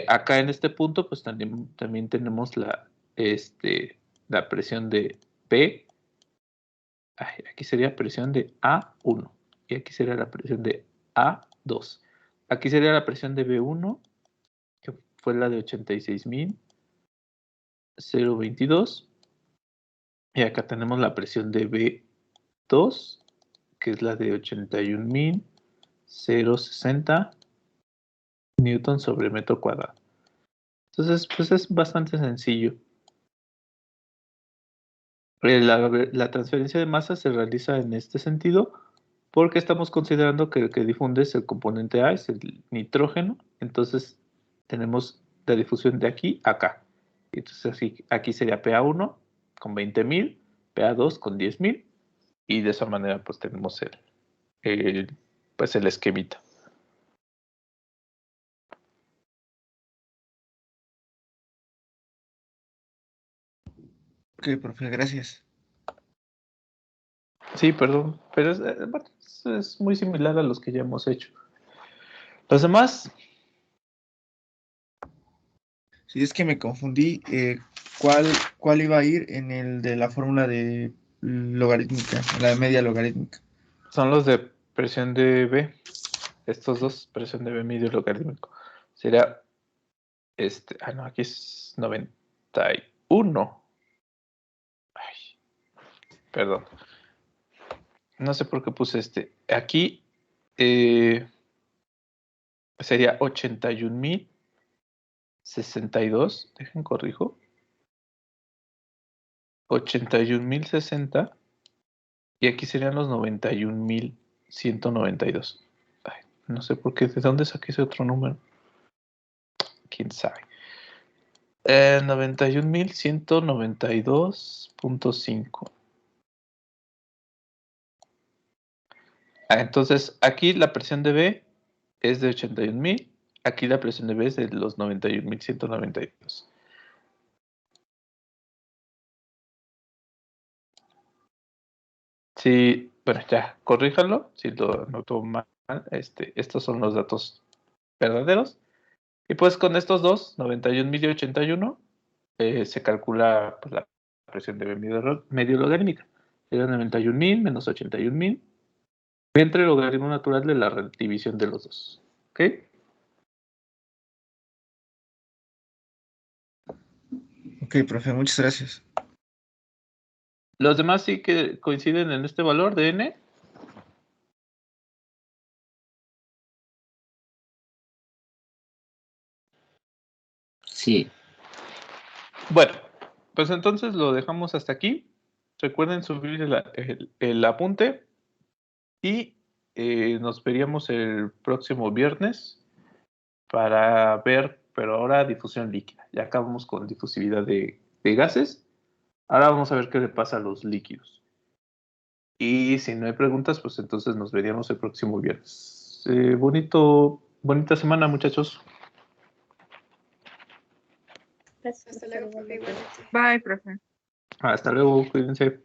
Acá en este punto, pues también tenemos la presión de P. Aquí sería presión de A1. Y aquí sería la presión de A2. Aquí sería la presión de B1, que fue la de 86.022. Y acá tenemos la presión de B2, que es la de 81.060 newton sobre metro cuadrado. Entonces, pues es bastante sencillo. La transferencia de masa se realiza en este sentido porque estamos considerando que el que difunde es el componente A, es el nitrógeno. Entonces, tenemos la difusión de aquí a acá. Entonces, aquí sería PA1 con 20.000, PA2 con 10.000. Y de esa manera, pues tenemos el esquemita. Ok, profe, gracias. Sí, perdón, pero es muy similar a los que ya hemos hecho. ¿Los demás? Si es que me confundí, ¿cuál iba a ir en el de la fórmula de logarítmica, la de media logarítmica? Son los de presión de B. Estos dos, presión de B medio logarítmico. Sería no, aquí es 91. Ay, perdón. No sé por qué puse este. Aquí sería 81,062. Dejen corrijo. 81,060. Y aquí serían los 91,192. Ay, no sé por qué. ¿De dónde saqué ese otro número? ¿Quién sabe? 91,192.5. Entonces, aquí la presión de B es de 81,000. Aquí la presión de B es de los 91,192. Sí, bueno, ya, corríjalo. Si lo noto mal, estos son los datos verdaderos. Y pues con estos dos, 91,000 y 81, se calcula pues, la presión de B medio logarítmica. Sería 91,000 menos 81,000 entre el logaritmo natural de la división de los dos. ¿Ok? Ok, profe, muchas gracias. Los demás sí que coinciden en este valor de n. Sí. Bueno, pues entonces lo dejamos hasta aquí. Recuerden subir el apunte y nos veríamos el próximo viernes para ver, pero ahora difusión líquida. Ya acabamos con difusividad de gases. Ahora vamos a ver qué le pasa a los líquidos. Y si no hay preguntas, pues entonces nos veríamos el próximo viernes. Bonita semana, muchachos. Gracias. Hasta luego, profe, igualmente. Bye, profe. Hasta luego, cuídense.